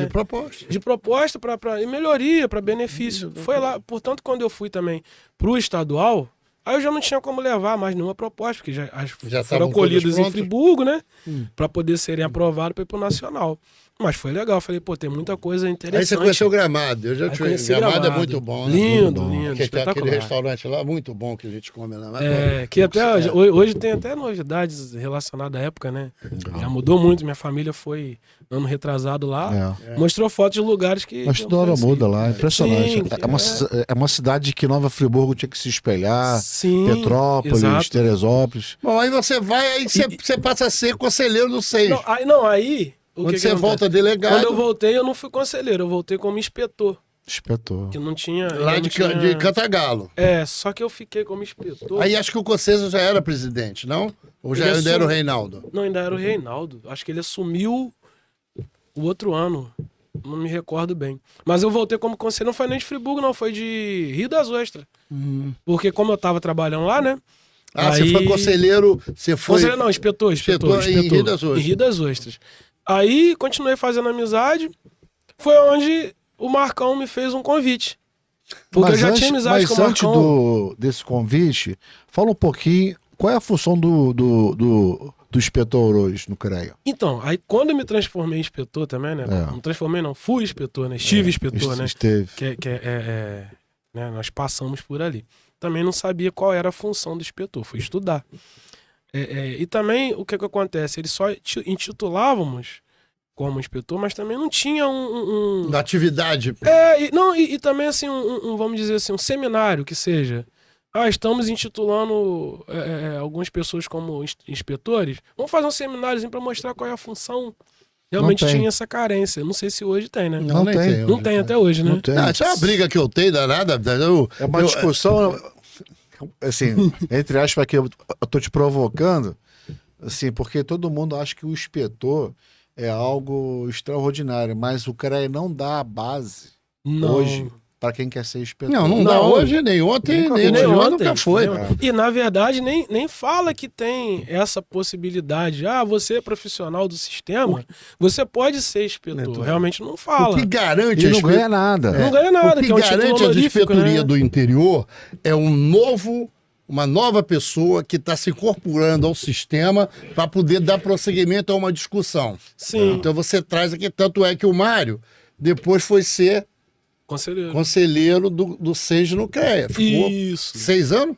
De proposta para melhoria, para benefício. Foi lá, portanto, quando eu fui também pro estadual, aí eu já não tinha como levar mais nenhuma proposta, porque já foram colhidas em Friburgo, né? Para poder serem aprovadas para ir pro nacional. Mas foi legal, falei, tem muita coisa interessante. Aí você conheceu o Gramado, eu já te conheci. Gramado é muito bom, né? Lindo, espetacular. Aquele restaurante lá, muito bom que a gente come lá. Que até hoje tem até novidades relacionadas à época, né? Já mudou muito, minha família foi ano retrasado lá, mostrou fotos de lugares que... Mas toda hora muda lá, impressionante. É uma cidade que Nova Friburgo tinha que se espelhar, Petrópolis, Teresópolis. Bom, aí você vai, aí você passa a ser conselheiro do SEIS. Aí... Quando você volta delegado... Quando eu voltei, eu não fui conselheiro, eu voltei como inspetor. Inspetor. Que não tinha... Lá de Cantagalo. Só que eu fiquei como inspetor. Aí acho que o César já era presidente, não? Ou ainda era o Reinaldo? Não, ainda era o Reinaldo. Acho que ele assumiu o outro ano. Não me recordo bem. Mas eu voltei como conselheiro, não foi nem de Friburgo, não, foi de Rio das Ostras. Porque como eu tava trabalhando lá, né? Você foi conselheiro... Conselheiro não, inspetor. Em Rio das Ostras. Em Rio das Ostras. Aí, continuei fazendo amizade. Foi onde o Marcão me fez um convite. Porque eu já tinha amizade com o Marcão. Mas antes desse convite, fala um pouquinho, qual é a função do inspetor hoje no CREA? Então, aí quando eu me transformei em inspetor também, né? Não transformei não, fui inspetor, né? Estive inspetor, né? Esteve. Né? Nós passamos por ali. Também não sabia qual era a função do inspetor, fui estudar. E também, o que acontece? Eles só intitulávamos como inspetor, mas também não tinha uma atividade. E também, assim, vamos dizer assim, um seminário que seja. Estamos intitulando algumas pessoas como inspetores. Vamos fazer um semináriozinho para mostrar qual é a função. Realmente tinha essa carência. Não sei se hoje tem, né? Não tem até hoje, né? Isso é uma briga que eu tenho, danada. É uma discussão... assim, entre aspas, que eu tô te provocando, Assim, porque todo mundo acha que o inspetor é algo extraordinário, mas o CREA não dá a base hoje para quem quer ser inspetor. Não dá hoje, nem ontem, nem ontem, nunca foi. E, na verdade, nem fala que tem essa possibilidade. Você é profissional do sistema, você pode ser inspetor. Realmente não fala. O que garante... E não ganha nada. Não ganha nada. O que garante a inspetoria do interior é uma nova pessoa que está se incorporando ao sistema para poder dar prosseguimento a uma discussão. Sim. Então você traz aqui, tanto é que o Mário depois foi ser conselheiro do SENS no CREA. Ficou Isso. 6 anos?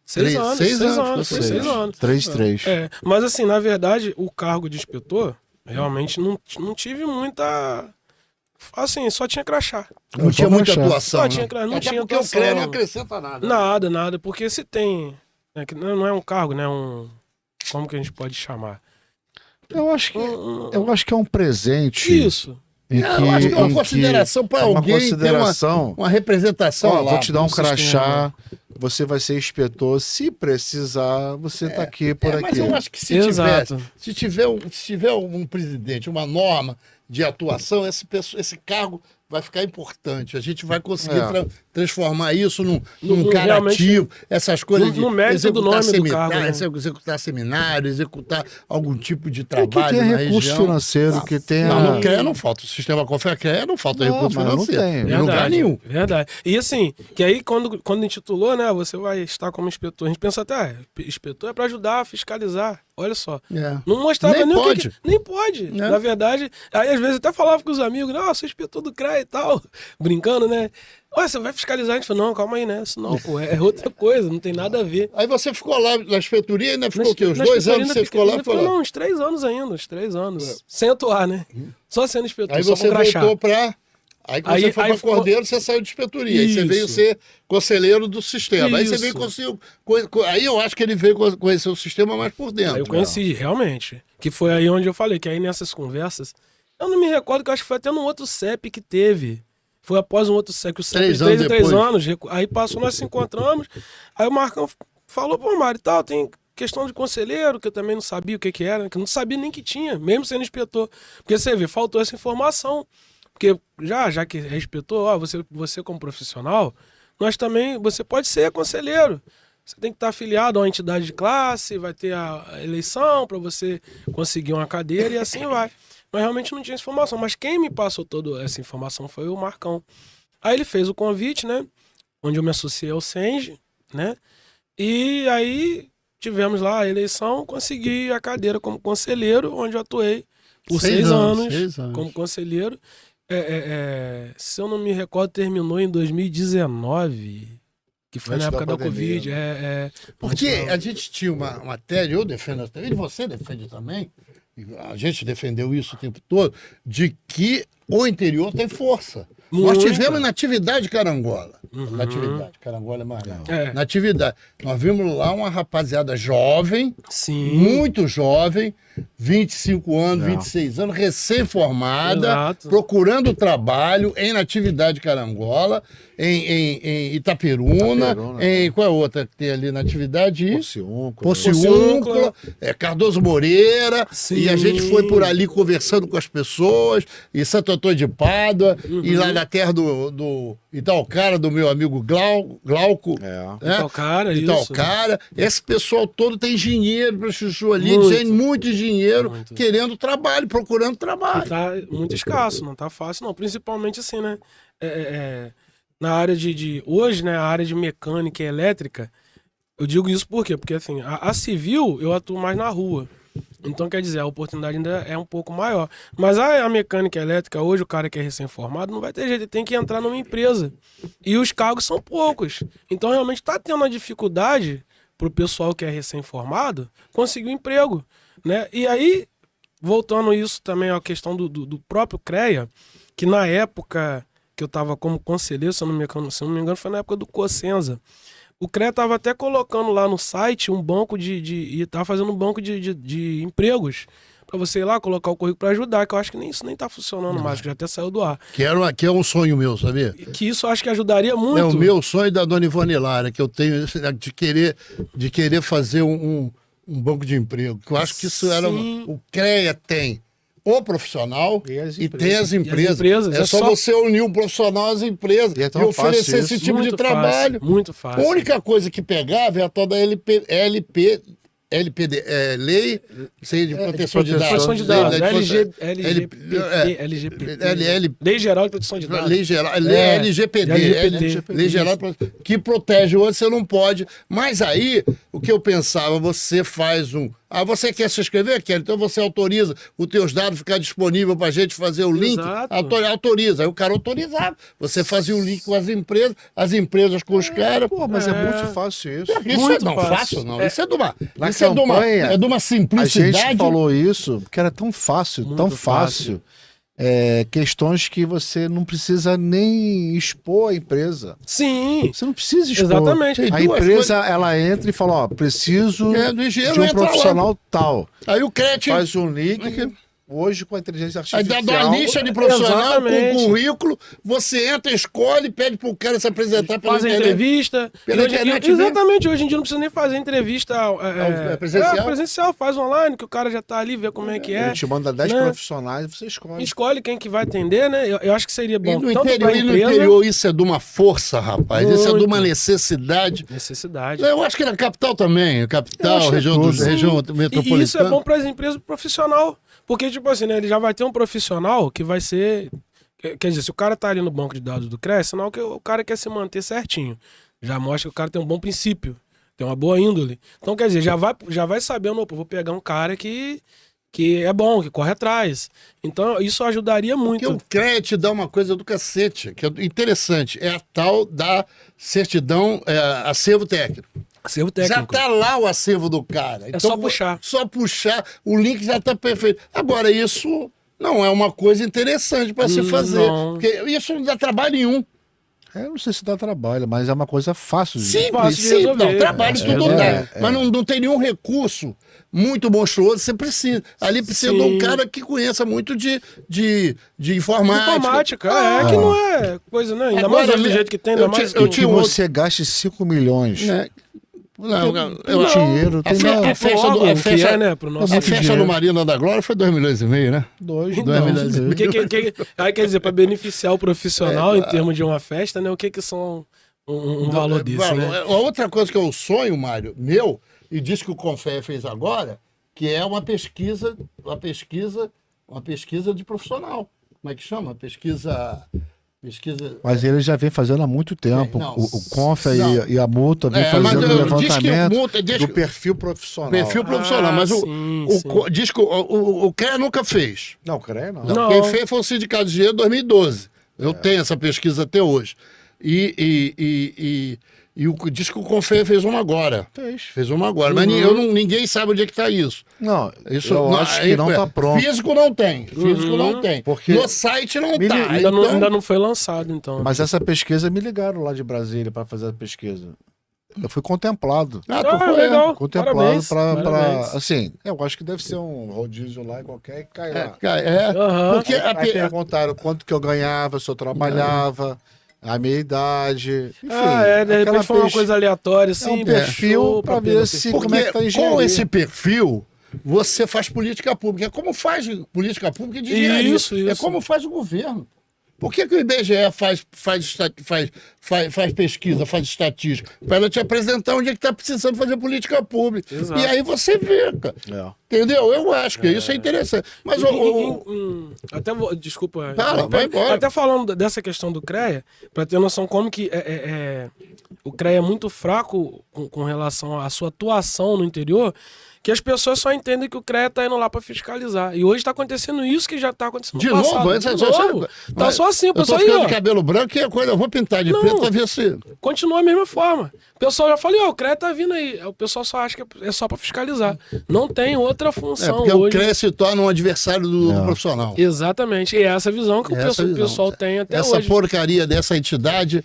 6 anos. 6 anos. Foi 6 anos. 3. Mas assim, na verdade, o cargo de inspetor, realmente não tive muita... Assim, só tinha crachá. Não tinha muita atuação. Só tinha crachá. Não tinha porque atuação. o CREA não acrescenta nada. Nada. Porque se tem... não é um cargo, né? Como que a gente pode chamar? Eu acho que é um presente. Isso. Eu acho que é uma consideração para alguém ter uma representação lá. Vou te dar um crachá, você vai ser inspetor. Se precisar, você está aqui por aqui. Mas eu acho que se tiver um presidente, uma norma de atuação, esse cargo vai ficar importante. A gente vai conseguir transformar isso num cara ativo, essas coisas no mérito do nome do cargo, né? Executar seminário, executar algum tipo de trabalho que tenha recurso financeiro, que tenha... No CREA não falta. O sistema CREA não falta recurso financeiro. Não tem. Em lugar nenhum. Verdade. E assim, que aí quando intitulou, né, você vai estar como inspetor. A gente pensa até, inspetor é para ajudar a fiscalizar. Olha só. Não mostrava nem pode. Nem pode. Na verdade, aí às vezes até falava com os amigos, não, sou inspetor do CREA e tal, brincando, né? Ué, você vai fiscalizar? A gente falou, não, calma aí, né? Isso não, pô, é outra coisa, não tem nada a ver. Aí você ficou lá na inspetoria, ainda ficou o quê? Uns 2 anos você ficou lá? Não, uns 3 anos ainda, uns 3 anos. Sem atuar, né? Só sendo inspetor, aí só você voltou pra... Aí quando você foi para Cordeiro, você saiu de inspetoria. Aí você veio ser conselheiro do sistema. Aí você veio aí eu acho que ele veio conhecer o sistema mais por dentro. Aí eu conheci, realmente. Que foi aí onde eu falei, que aí nessas conversas... Eu não me recordo, que eu acho que foi até num outro CEP que teve. Foi após um outro CEP, que o CEP de 3 anos. Aí passou, nós se encontramos. Aí o Marcão falou, pô, Mário, e tal, tem questão de conselheiro, que eu também não sabia o que era, que eu não sabia nem que tinha, mesmo sendo inspetor. Porque você vê, faltou essa informação. Porque já que é inspetor, você como profissional, nós também, você pode ser conselheiro. Você tem que estar afiliado a uma entidade de classe, vai ter a eleição para você conseguir uma cadeira e assim vai. Mas realmente não tinha essa informação. Mas quem me passou toda essa informação foi o Marcão. Aí ele fez o convite, né? Onde eu me associei ao SENS, né? E aí tivemos lá a eleição, consegui a cadeira como conselheiro, onde eu atuei por 6 anos como conselheiro. Se eu não me recordo, terminou em 2019, que foi na época da Covid. Porque a gente tinha uma matéria, eu defendo, e você defende também, a gente defendeu isso o tempo todo, de que o interior tem força. Nós tivemos Natividade Carangola. Natividade, Carangola é mais legal. Natividade. Nós vimos lá uma rapaziada jovem, muito jovem, 25 anos, 26 anos, recém-formada, procurando trabalho em Natividade Carangola, em Itaperuna, em qual é a outra que tem ali? Natividade? Pociúncula, Cardoso Moreira, e a gente foi por ali conversando com as pessoas, e Santo Antônio de Pádua, e lá na terra do Itaocara, do meu amigo Glauco. Itaocara, isso. Itaocara. Esse pessoal todo tem dinheiro para chuchu ali, muito dinheiro, querendo trabalho, procurando trabalho. Tá muito escasso, não tá fácil não. Principalmente assim, né? Na área hoje, né? A área de mecânica e elétrica, eu digo isso por quê? Porque assim, a civil eu atuo mais na rua. Então, quer dizer, a oportunidade ainda é um pouco maior. Mas a mecânica elétrica, hoje, o cara que é recém-formado, não vai ter jeito, ele tem que entrar numa empresa. E os cargos são poucos. Então, realmente, está tendo uma dificuldade para o pessoal que é recém-formado conseguir um emprego, né? E aí, voltando isso também à questão do próprio CREA, que na época que eu estava como conselheiro, se eu não me engano, foi na época do Cosenza. O CREA estava até colocando lá no site um banco e estava fazendo um banco de empregos para você ir lá colocar o currículo para ajudar, que eu acho que isso nem está funcionando mais, que já até saiu do ar. Que é um sonho meu, sabia? Que isso eu acho que ajudaria muito. É o meu sonho da dona Ivone Lara, que eu tenho de querer fazer um um banco de emprego. Eu acho que isso era... O CREA tem o profissional e tem as empresas. É só você unir o profissional às empresas e oferecer esse tipo muito de trabalho. Fácil, muito fácil. A única coisa que pegava é a tal da LPD, Lei de Proteção de Dados. Proteção de Dados. Lei Geral de Proteção de Dados. Lei Geral, LGPD. Lei Geral que protege o outro, você não pode. Mas aí, o que eu pensava, você faz um... você quer se inscrever? Quer. Então você autoriza os teus dados ficar disponível para a gente fazer o link? Autoriza. Aí o cara autorizava. Você fazia o link com as empresas com os caras. Pô, mas é muito fácil isso. Isso muito não fácil, não. Isso é de uma... É de uma simplicidade. A gente falou isso porque era tão fácil, muito tão fácil. Questões que você não precisa nem expor a empresa. Sim. Você não precisa expor. Exatamente. A empresa, ela entra e fala, preciso de um profissional tal. Aí o crédito faz um link... Hoje, com a inteligência artificial... Aí dá uma lista de profissional com currículo, você entra, escolhe, pede pro cara se apresentar pela internet. Faz entrevista. Exatamente, hoje em dia não precisa nem fazer entrevista presencial, faz online, que o cara já tá ali, vê como é que é. Ele te manda 10 profissionais e você escolhe. Escolhe quem que vai atender, né? Eu acho que seria bom. E no interior isso é de uma força, rapaz. Muito. Isso é de uma necessidade. Eu acho que na capital também, região metropolitana. E isso é bom para as empresas profissional. Porque, tipo assim, né, ele já vai ter um profissional que vai ser... Quer dizer, se o cara tá ali no banco de dados do CREA, é sinal que o cara quer se manter certinho. Já mostra que o cara tem um bom princípio, tem uma boa índole. Então, quer dizer, já vai sabendo, vou pegar um cara que é bom, que corre atrás. Então, isso ajudaria muito. Porque o CREA te dá uma coisa do cacete, que é interessante. É a tal da certidão, acervo técnico. Acervo técnico. Já tá lá o acervo do cara. Então, só puxar. Só puxar, o link já tá perfeito. Agora, isso não é uma coisa interessante para se fazer. Não. Porque isso não dá trabalho nenhum. Eu não sei se dá trabalho, mas é uma coisa fácil. Simples. Não, trabalho tudo dá. Mas não tem nenhum recurso muito monstruoso, você precisa. Ali precisa de um cara que conheça muito de informática. Informática, que não é coisa, né? Ainda mais do jeito que tem, ainda mais que você gaste 5 milhões. Não, dinheiro. A festa do Marina da Glória foi 2,5 milhões, né? 2 milhões. Aí quer dizer, para beneficiar o profissional em termos de uma festa, né? O que são um valor desse, né? Outra coisa que eu sonho, Mário, e diz que o Confea fez agora, que é uma pesquisa de profissional. Como é que chama? Pesquisa... Mas ele já vem fazendo há muito tempo. O Confea e a Multa vem fazendo o levantamento do perfil profissional. Mas diz que o CREA nunca fez. Não, o CREA não. Quem fez foi o Sindicato de Engenheiro em 2012. Eu tenho essa pesquisa até hoje. E diz que o Confea fez uma agora. Fez uma agora. Mas ninguém sabe onde é que está isso. Não, eu acho que não está pronto. Físico não tem. Porque no site não está. Ainda não foi lançado, então. Mas essa pesquisa, me ligaram lá de Brasília para fazer a pesquisa. Eu fui contemplado. Legal. Contemplado para assim, eu acho que deve ser um rodízio lá qualquer e cai lá. Porque aí perguntaram quanto que eu ganhava, se eu trabalhava... A minha idade. Enfim, de repente foi uma coisa aleatória, assim. É um perfil para ver como é que tá a engenharia. Com esse perfil, você faz política pública. É como faz política pública de engenharia. Isso. É como faz o governo. Por que o IBGE faz pesquisa, faz estatística? Para ela te apresentar onde é que está precisando fazer política pública. Exato. E aí você vê, cara. Entendeu? Eu acho que isso é interessante. Mas desculpa. Vai embora. Até falando dessa questão do CREA, para ter noção como que o CREA é muito fraco com relação à sua atuação no interior, que as pessoas só entendem que o CREA tá indo lá para fiscalizar. E hoje tá acontecendo isso que já tá acontecendo de novo. Tá só assim, o pessoal eu tô ficando de cabelo branco e a coisa, eu vou pintar de preto pra ver se... Continua a mesma forma. O pessoal já falou, o CREA tá vindo aí. O pessoal só acha que é só para fiscalizar. Não tem outra função porque hoje. O CREA se torna um adversário do profissional. Exatamente. E é essa visão que o pessoal tem até hoje. Essa porcaria dessa entidade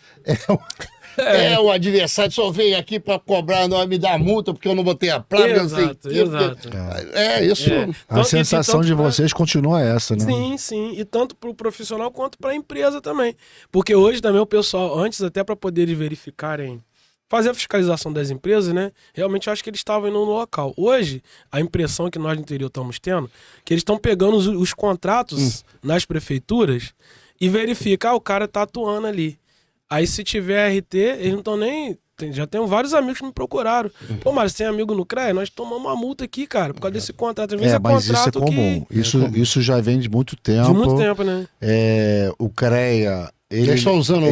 o adversário só veio aqui para cobrar, não me dar multa porque eu não botei a placa. Exato. Isso. A sensação de vocês continua essa, né? Sim. E tanto para o profissional quanto para a empresa também. Porque hoje também o pessoal, antes até para poderem verificarem fazer a fiscalização das empresas, né? Realmente eu acho que eles estavam indo no local. Hoje, a impressão que nós no interior estamos tendo, que eles estão pegando os contratos nas prefeituras e verificam, o cara tá atuando ali. Aí se tiver RT, eles não estão nem... Já tenho vários amigos que me procuraram. Pô, mas você tem amigo no CREA? Nós tomamos uma multa aqui, cara, por causa desse contrato. Às vezes mas isso é comum. Isso já vem de muito tempo. De muito tempo, né? O CREA... Eles estão usando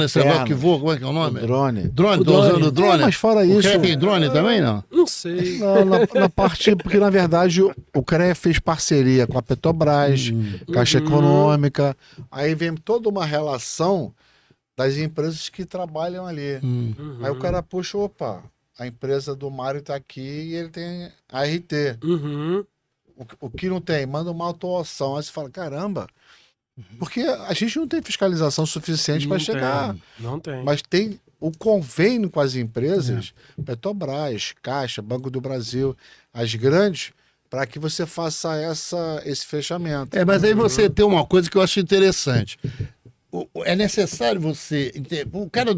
esse negócio que voa, como é que é o nome? Drone. Drone, estão usando o drone? Mas fora isso... O CREA tem drone também, não? Não sei. Não, na parte... Porque, na verdade, o CREA fez parceria com a Petrobras, Caixa Econômica. Aí vem toda uma relação das empresas que trabalham ali. Aí o cara puxa, opa, a empresa do Mário tá aqui e ele tem ART. O que não tem? Manda uma autuação. Aí você fala, caramba, porque a gente não tem fiscalização suficiente para chegar. Não tem. Mas tem o convênio com as empresas, Petrobras, Caixa, Banco do Brasil, as grandes, para que você faça esse fechamento. Mas aí você tem uma coisa que eu acho interessante. É necessário você... O cara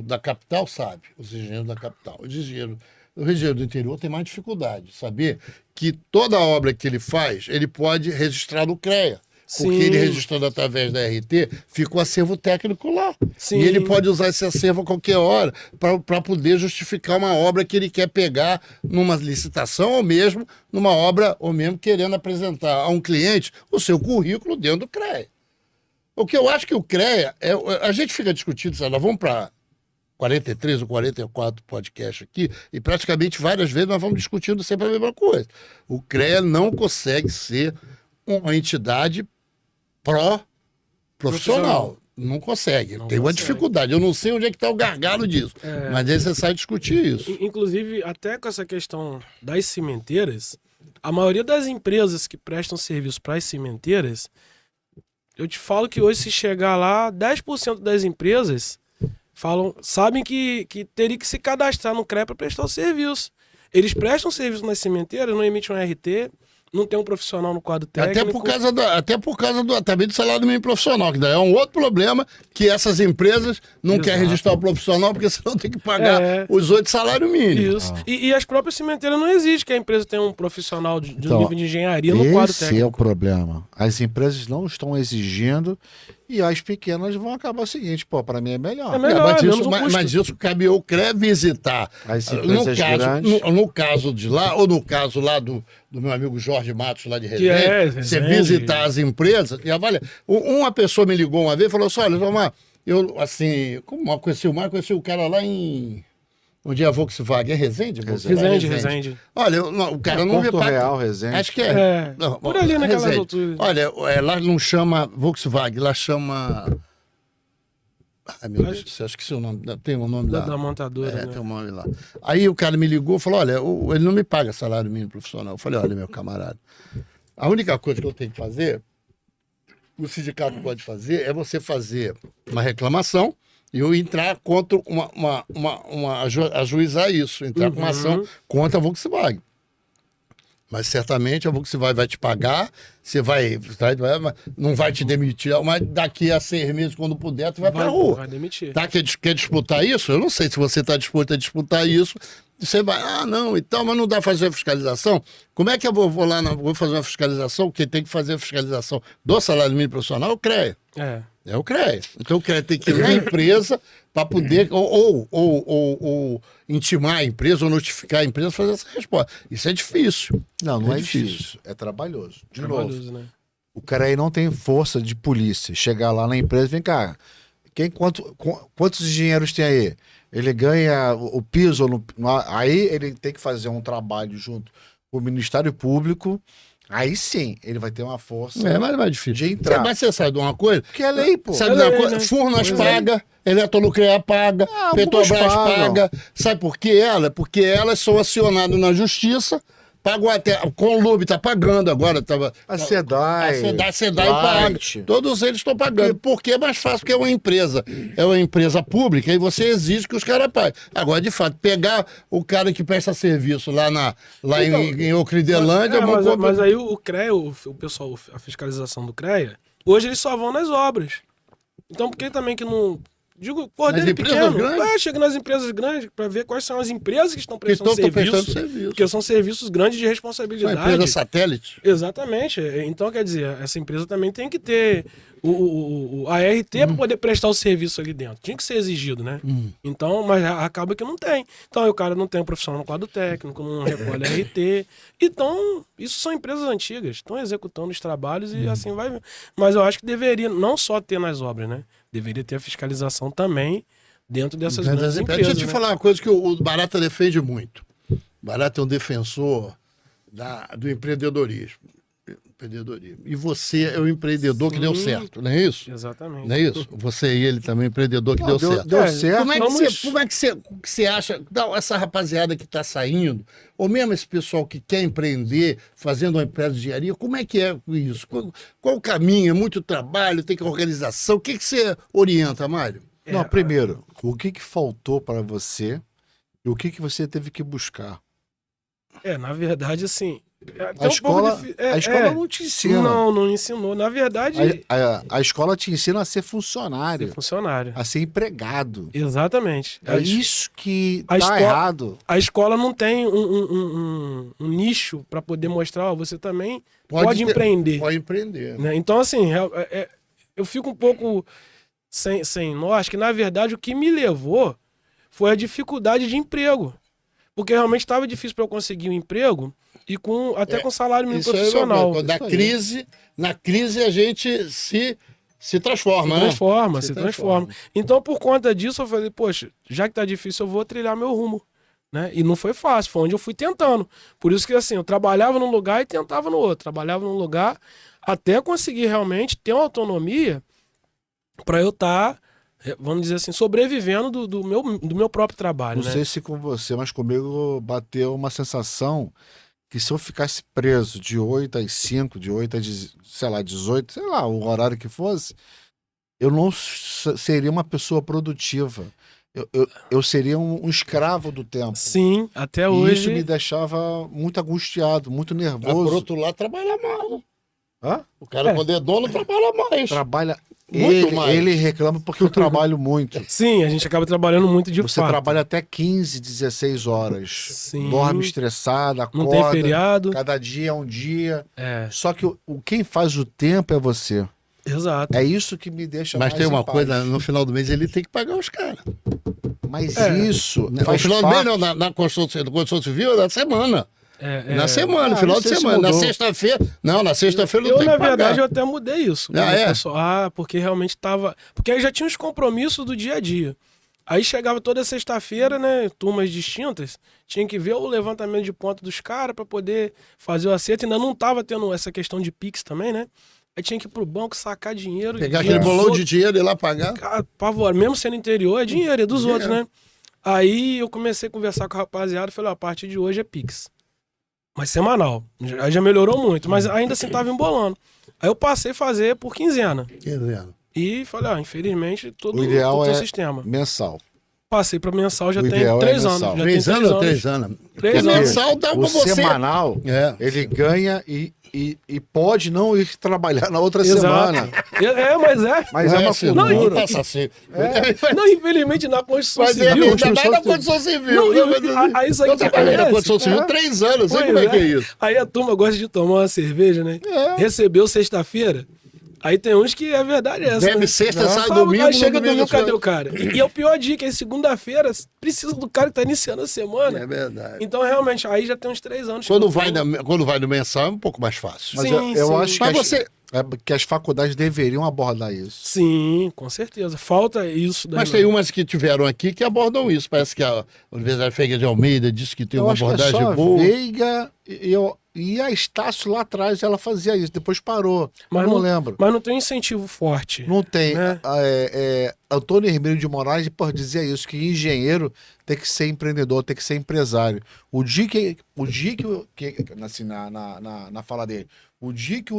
da capital sabe, os engenheiros da capital. O engenheiro do interior tem mais dificuldade de saber que toda obra que ele faz, ele pode registrar no CREA. Sim. Porque ele registrando através da RT, fica o acervo técnico lá. Sim. E ele pode usar esse acervo a qualquer hora para poder justificar uma obra que ele quer pegar numa licitação ou mesmo numa obra, ou mesmo querendo apresentar a um cliente o seu currículo dentro do CREA. O que eu acho que o CREA, a gente fica discutindo, sabe, nós vamos para 43 ou 44 podcasts aqui, e praticamente várias vezes nós vamos discutindo sempre a mesma coisa. O CREA não consegue ser uma entidade profissional. Não consegue. Tem uma dificuldade. Eu não sei onde é que está o gargalo disso, mas é necessário discutir isso. Inclusive, até com essa questão das cimenteiras, a maioria das empresas que prestam serviço para as cimenteiras, eu te falo que hoje, se chegar lá, 10% das empresas sabem que teria que se cadastrar no CREA para prestar o serviço. Eles prestam serviço nas cimenteiras, não emitem um RT, não tem um profissional no quadro técnico. Até por causa também do salário mínimo profissional, que daí é um outro problema, que essas empresas não querem registrar o profissional, porque senão tem que pagar os 8 salários mínimos. Isso. E as próprias cimenteiras não exigem que a empresa tenha um profissional de um nível de engenharia no quadro técnico. Esse é o problema. As empresas não estão exigindo e as pequenas vão acabar o seguinte, para mim é melhor. Mas isso cabe ao CREA visitar. As empresas grandes. No caso de lá, ou no caso lá do meu amigo Jorge Matos, lá de Resende, você visitar as empresas e avalia. Uma pessoa me ligou uma vez e falou assim, olha, Tomar, eu, assim, como conheci o cara lá em... Onde é a Volkswagen? É Resende? Resende. Olha, o cara não Porto Real, Resende. Acho que é. Não, por ali naquelas Resende. alturas. Olha, lá não chama Volkswagen, lá chama... Ai, meu Deus do céu, acho que seu nome. Tem um nome lá. Da montadora, né? Tem um nome lá. Aí o cara me ligou e falou, olha, ele não me paga salário mínimo profissional. Eu falei, olha, meu camarada, a única coisa que eu tenho que fazer, o sindicato pode fazer, é você fazer uma reclamação e eu entrar contra ajuizar isso, entrar com uma ação contra a Volkswagen. Mas certamente a Volkswagen vai te pagar, você não vai te demitir, mas daqui a 6 meses, quando puder, tu vai pra rua. Vai demitir. Tá, quer disputar isso? Eu não sei se você está disposto a disputar isso. Você vai, não, então, mas não dá pra fazer a fiscalização? Como é que eu vou lá, vou fazer uma fiscalização? Quem tem que fazer a fiscalização do salário mínimo profissional é o CREA. É o CREA. Então o CREA tem que ir na empresa para poder, ou intimar a empresa, ou notificar a empresa a fazer essa resposta. Isso é difícil. Não é difícil. É trabalhoso. De novo, né? O CREA não tem força de polícia. Chegar lá na empresa, vem cá, quantos engenheiros tem aí? Ele ganha o piso, aí ele tem que fazer um trabalho junto com o Ministério Público. Aí sim, ele vai ter uma força. Mas é mais difícil. De entrar. Mas você sabe de uma coisa? Que é lei, pô. Sabe de uma coisa? Né? Furnas paga, Eletronuclear paga, Petrobras paga. Sabe por que ela? Porque elas são acionadas na justiça, pagam até. O Conlub está pagando agora. A SEDAI. A SEDAI paga. Todos eles estão pagando. Porque é mais fácil, porque é uma empresa pública e você exige que os caras paguem. Agora, de fato, pegar o cara que presta serviço lá em Ocridelândia... Mas aí o CREA, o pessoal, a fiscalização do CREA, hoje eles só vão nas obras. Então por que também que não... Digo, cordeiro pequeno. Chega nas empresas grandes para ver quais são as empresas que estão prestando serviço. Porque são serviços grandes de responsabilidade. São empresas satélite. Exatamente. Então, quer dizer, essa empresa também tem que ter a ART para poder prestar o serviço ali dentro. Tinha que ser exigido, né? Então, mas acaba que não tem. Então, aí o cara não tem um profissional no quadro técnico, não recolhe ART. Então, isso são empresas antigas, estão executando os trabalhos e assim vai. Mas eu acho que deveria não só ter nas obras, né? Deveria ter a fiscalização também dentro dessas grandes empresas. Deixa eu te falar uma coisa que o Barata defende muito. O Barata é um defensor do empreendedorismo. E você é o empreendedor que deu certo, não é isso? Exatamente. Não é isso? Você e ele também, empreendedor que deu certo. Deu certo. Como é que você acha, essa rapaziada que está saindo, ou mesmo esse pessoal que quer empreender, fazendo uma empresa de engenharia, como é que é isso? Qual o caminho? É muito trabalho, tem que organização? O que você orienta, Mário? Não, primeiro, o que faltou para você e o que você teve que buscar? Na verdade, assim... A escola não te ensina. Não ensinou. Na verdade... A escola te ensina a ser funcionário. A ser empregado. Exatamente. É isso que tá errado. A escola não tem um nicho para poder mostrar, você também pode empreender. Pode empreender. Né? Então, assim, eu fico um pouco sem norte, que na verdade o que me levou foi a dificuldade de emprego. Porque realmente estava difícil para eu conseguir um emprego e até com salário mínimo profissional. Na crise a gente se transforma, Se transforma. Então, por conta disso, eu falei, poxa, já que tá difícil, eu vou trilhar meu rumo. Né? E não foi fácil, foi onde eu fui tentando. Por isso que assim, eu trabalhava num lugar e tentava no outro. Trabalhava num lugar até conseguir realmente ter uma autonomia para eu estar... vamos dizer assim, sobrevivendo do meu próprio trabalho. Não sei se com você, mas comigo bateu uma sensação que se eu ficasse preso de 8 às 5, de 8 às, sei lá, 18, sei lá, o horário que fosse, eu não seria uma pessoa produtiva. Eu seria um escravo do tempo. Sim, até hoje. Isso me deixava muito angustiado, muito nervoso. Mas por outro lado, trabalha mal. Hã? O cara, quando é dono, trabalha mais. Trabalha muito mais. Ele reclama porque eu trabalho muito. Sim, a gente acaba trabalhando muito de fato. Você trabalha até 15, 16 horas. Sim. Dorme estressado, acorda. Não tem feriado. Cada dia é um dia. Só que quem faz o tempo é você. Exato. É isso que me deixa mais. Mas tem uma paz. coisa, no final do mês ele tem que pagar os caras. Mas isso. No final do mês, não, na construção civil, na semana. Na semana, no final de semana. Na sexta-feira. Não, na sexta-feira não tem que pagar. Na verdade, eu até mudei isso. Porque realmente estava. Porque aí já tinha os compromissos do dia a dia. Aí chegava toda sexta-feira, né? Turmas distintas, tinha que ver o levantamento de ponto dos caras para poder fazer o acerto. Ainda não estava tendo essa questão de Pix também, né? Aí tinha que ir pro banco sacar dinheiro. Pegar aquele bolão de dinheiro e ir lá pagar. Cara, pavor, mesmo sendo interior, é dinheiro, é dos outros, né? Aí eu comecei a conversar com a rapaziada e falei, a partir de hoje é Pix. Mas semanal. Aí já melhorou muito, mas ainda assim tava embolando. Aí eu passei a fazer por quinzena. E falei, infelizmente, todo o sistema. Mensal. Passei para mensal, já tem 3 anos. Já 3 tem anos ou 3 anos? 3 anos. Mensal dá pra você. O semanal, ele ganha e pode não ir trabalhar na outra semana. Mas é uma cultura. Não, infelizmente na Constituição Civil. Mas ainda mais na Constituição Civil. Aí isso aqui eu trabalhei na Constituição Civil 3 anos, sei como é que é isso. Aí a turma gosta de tomar uma cerveja, né? Recebeu sexta-feira. Aí tem uns que a verdade é essa. Bebe sexta, sai domingo. Aí chega domingo, cadê o cara? E é o pior dia, que é segunda-feira, precisa do cara que tá iniciando a semana. É verdade. Então, realmente, aí já tem uns 3 anos. Quando vai no mensal é um pouco mais fácil. Mas eu acho que as faculdades deveriam abordar isso. Sim, com certeza. Falta isso. Mas tem umas que tiveram aqui que abordam isso. Parece que a Universidade Veiga de Almeida disse que tem uma abordagem boa. Veiga e a Estácio lá atrás, ela fazia isso, depois parou. Mas não lembro. Mas não tem incentivo forte. Não tem. Né? Antônio Ribeiro de Moraes dizia isso, que engenheiro tem que ser empreendedor, tem que ser empresário. O dia que assim, na fala dele, o dia que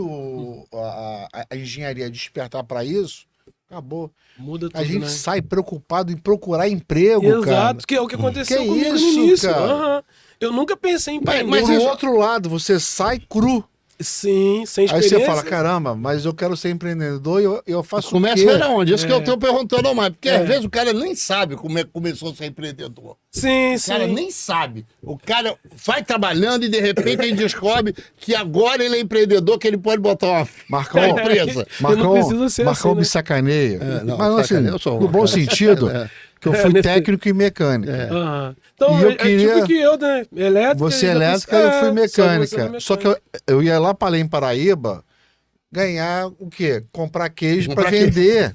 a engenharia despertar para isso, acabou. Muda tudo, a gente né? sai preocupado em procurar emprego, cara. Exato, que é o que aconteceu comigo no início. Cara? Eu nunca pensei em empreender. Mas do outro lado, você sai cru. Sim, sem Aí experiência. você fala, caramba, mas eu quero ser empreendedor e eu faço Começa o quê? a onde? Isso que eu estou perguntando ao Mário. Porque às vezes o cara nem sabe como é que começou a ser empreendedor. Sim, O cara sim. nem sabe. O cara vai trabalhando e de repente ele descobre que agora ele é empreendedor, que ele pode botar uma Marcão, empresa. Marcão, precisa ser Marcão assim, né? me sacaneia. Não, Mas assim, sacaneia, eu sou um no bom cara. sentido, que eu fui nesse- técnico em mecânica. Aham. Então, E eu é queria- tipo que eu, né? Elétrica. Você é já elétrica, pensei- eu fui só que você mecânica. não é Só que mecânica. eu ia lá para Além Paraíba ganhar o quê? Comprar queijo para Comprar queijo. vender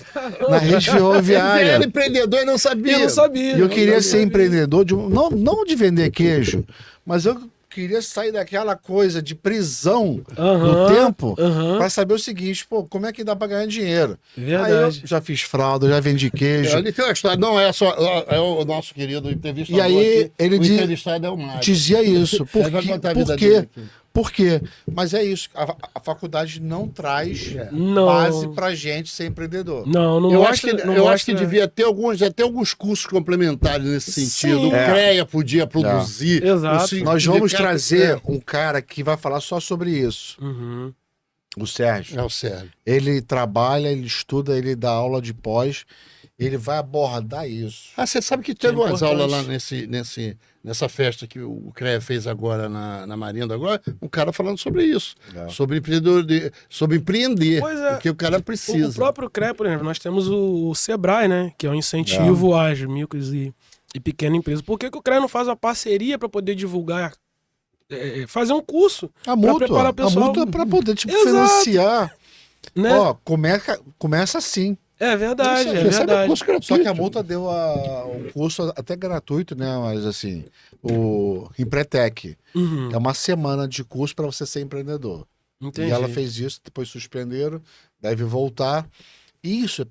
na rede Ele ferroviária. era empreendedor e não sabia. Eu não sabia. E eu não queria sabia. ser empreendedor, não de vender queijo, mas eu queria sair daquela coisa de prisão do Aham, tempo aham. para saber o seguinte, pô, como é que dá para ganhar dinheiro? Verdade. Aí eu já fiz fralda, já vendi queijo. Ele tem uma história, não é só. É o nosso querido entrevistador. E aí, aqui. ele o entrevistado é o Mário. dizia isso. Por, Ele vai quê? contar a Por vida quê? dele aqui. Por quê? Mas é isso. A faculdade não traz Não. base pra gente ser empreendedor. Não Eu, mostra, acho que, não eu mostra... acho que devia ter até alguns cursos complementares nesse sentido. Sim. O CREA podia produzir. Exato. Nós vamos sindicato- trazer um cara que vai falar só sobre isso. Uhum. O Sérgio. É o Sérgio. Ele trabalha, ele estuda, ele dá aula de pós. Ele vai abordar isso. Ah, você sabe que teve é umas aulas lá importante. nessa festa que o CREA fez agora na Marinda agora, um cara falando sobre isso. É. Sobre empreendedor, sobre empreender. Pois é. O que o cara precisa. O próprio CREA, por exemplo, nós temos o Sebrae, né? Que é um incentivo às micros e pequenas empresas. Por que o CREA não faz uma parceria para poder divulgar, fazer um curso A para multa, preparar o a pessoal? multa é para poder tipo, Exato. financiar. Né? Ó, começa assim. É verdade, é Recebe verdade. curso gratuito. Só que a multa deu um curso até gratuito, né? Mas assim, o Empretec Uhum. é uma semana de curso para você ser empreendedor. Entendi. E ela fez isso, depois suspenderam, deve voltar. Isso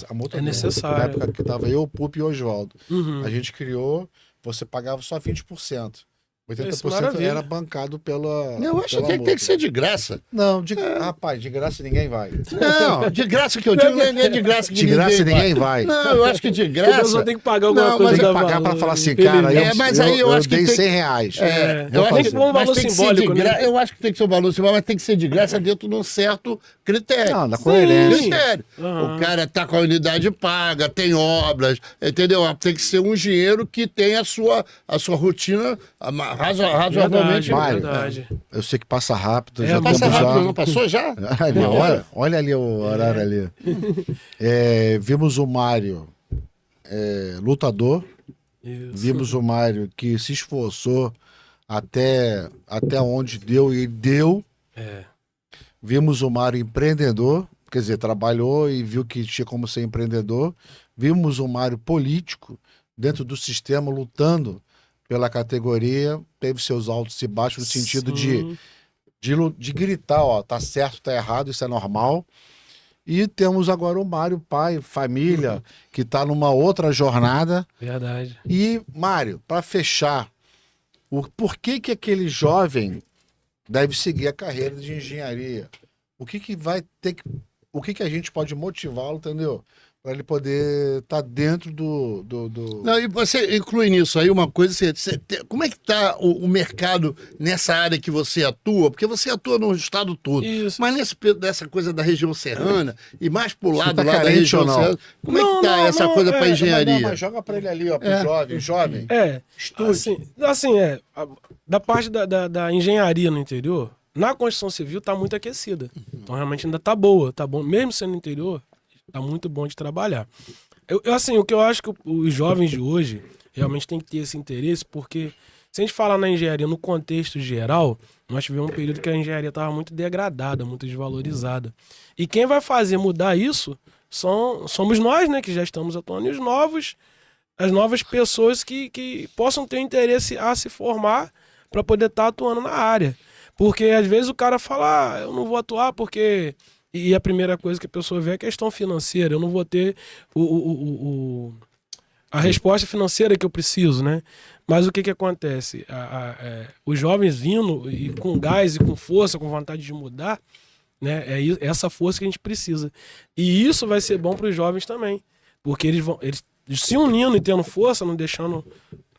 a multa É deu. necessário. Na época que tava eu, o Pupi e o Oswaldo. Uhum. A gente criou, você pagava só 20%. 80% maravilha. era bancado pela. Eu acho pela que tem multa. que ser de graça. Não, rapaz, de graça ninguém vai. Não, de graça que eu digo, não é de graça que De graça ninguém vai. Não, eu acho que de A pessoa graça. tem que pagar alguma Não, coisa mas Tem da que pagar valor, para falar assim, infelizmente. cara, É, mas aí eu acho que dei tem- 100 reais. Eu tem que pôr um mas valor tem que ser simbólico, de né? Eu acho que tem que ser um valor simbólico, mas tem que ser de graça dentro de um certo critério. Não, da coerência. Critério. Aham. O cara tá com a unidade paga, tem obras, entendeu? Tem que ser um engenheiro que tem a sua rotina razoavelmente. Mário, verdade. Eu sei que passa rápido. É, já Passa estamos rápido, já... não passou já? Ali, olha ali o horário ali. Vimos o Mário lutador. Isso. Vimos o Mário que se esforçou até onde deu e deu. É. Vimos o Mário empreendedor, quer dizer, trabalhou e viu que tinha como ser empreendedor. Vimos o Mário político dentro do sistema, lutando pela categoria, teve seus altos e baixos no sentido Sim. de gritar, ó, tá certo, tá errado, isso é normal. E temos agora o Mário, pai, família, que tá numa outra jornada. Verdade. E, Mário, para fechar, por que aquele jovem deve seguir a carreira de engenharia? O que vai ter que... O que a gente pode motivá-lo, entendeu? Para ele poder estar dentro do... Não, e você inclui nisso aí uma coisa, como é que está o mercado nessa área que você atua? Porque você atua no estado todo. Isso. Mas nessa coisa da região serrana e mais pro lado tá lá da carente região ou não? serrana, como é que Não, tá não, essa não, coisa para engenharia? Mas joga para ele ali, ó, pro jovem. Estude. Da parte da engenharia no interior, na construção civil tá muito aquecida. Então realmente ainda tá boa, tá bom. Mesmo sendo no interior, tá muito bom de trabalhar. O que eu acho que os jovens de hoje realmente têm que ter esse interesse, porque se a gente falar na engenharia no contexto geral, nós tivemos um período que a engenharia estava muito degradada, muito desvalorizada. E quem vai fazer mudar isso somos nós, né, que já estamos atuando, e as novas pessoas que possam ter interesse a se formar para poder estar atuando na área. Porque às vezes o cara fala, eu não vou atuar porque... E a primeira coisa que a pessoa vê é a questão financeira. Eu não vou ter a resposta financeira que eu preciso, né? Mas o que acontece? Os jovens vindo e com gás e com força, com vontade de mudar, né? É essa força que a gente precisa. E isso vai ser bom para os jovens também. Porque eles se unindo e tendo força, não deixando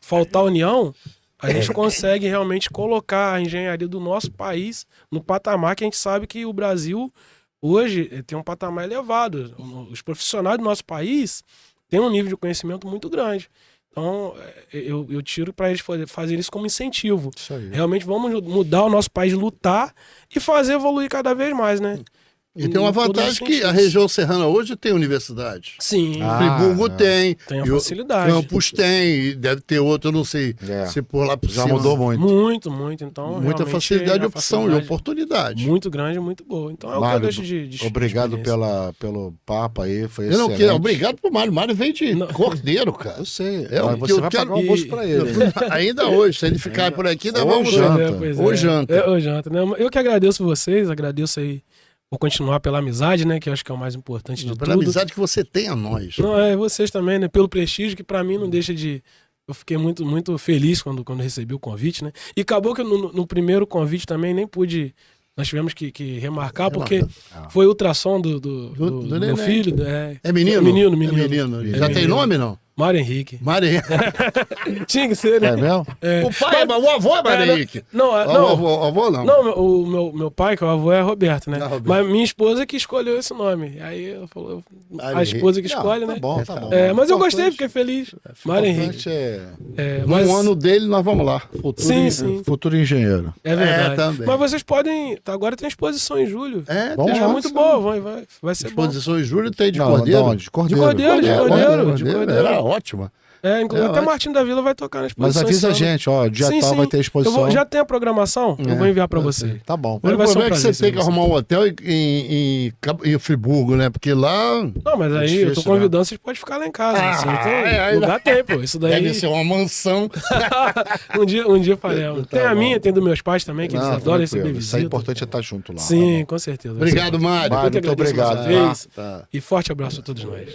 faltar união, a gente consegue realmente colocar a engenharia do nosso país no patamar que a gente sabe que o Brasil hoje tem um patamar elevado. Os profissionais do nosso país têm um nível de conhecimento muito grande. Então, eu tiro para eles fazer isso como incentivo. Isso aí. Realmente vamos mudar o nosso país, lutar e fazer evoluir cada vez mais, né? E tem uma vantagem que a região serrana hoje tem universidade. Sim. Friburgo tem. Tem a facilidade. Campos tem. Deve ter outro, eu não sei se por lá por já cima. mudou muito. Muito. Então, muita facilidade de opção e oportunidade. Muito grande e muito boa. Então é Mário, o que eu deixo de obrigado pelo papo aí. Foi eu não excelente. quero. Obrigado pro Mário. Mário veio de Cordeiro, cara. Eu sei. Mas você vai pagar um almoço pra ele. Ainda hoje. Se ele ficar por aqui, nós vamos janta. Ou janta. Ou janta, né? Eu que agradeço vocês, agradeço aí por continuar pela amizade, né? Que eu acho que é o mais importante de tudo. Pela amizade que você tem a nós. Não, vocês também, né? Pelo prestígio, que pra mim não deixa de... Eu fiquei muito feliz quando recebi o convite, né? E acabou que no primeiro convite também nem pude... Nós tivemos que remarcar, porque foi ultrassom do meu filho. É menino? Menino. Já tem nome, não? Mário Henrique. Tinha que ser, né? É mesmo? O pai, o avô é Mário Henrique. Não. O avô não. Não, o meu pai, que é o avô, é Roberto, né? Mas minha esposa que escolheu esse nome. Aí eu falou, a esposa que escolhe, né? Tá bom. Mas eu gostei, fiquei feliz. Mário Henrique. Mas... No ano dele, nós vamos lá. Sim. Futuro engenheiro. É verdade. Também. Mas vocês podem... Agora tem exposição em julho. Vamos É muito boa, vai ser bom. Exposição em julho tem de Cordeiro. De Cordeiro. De Cordeiro. Era ótima. Inclusive até Martinho da Vila vai tocar na exposição. Mas avisa a gente, dia tal vai ter exposição. Já tem a programação, eu vou enviar pra você. Tá bom. Mas o problema é que você tem que arrumar um hotel em Friburgo, né? Porque lá... Não, mas aí eu tô convidando, vocês podem ficar lá em casa. Então, não dá tempo. Isso daí... Deve ser uma mansão. um dia faremos. Tem a minha, tem dos meus pais também, que eles adoram receber visita. Isso é importante estar junto lá. Sim, com certeza. Obrigado, Mário. Muito obrigado. E forte abraço a todos nós.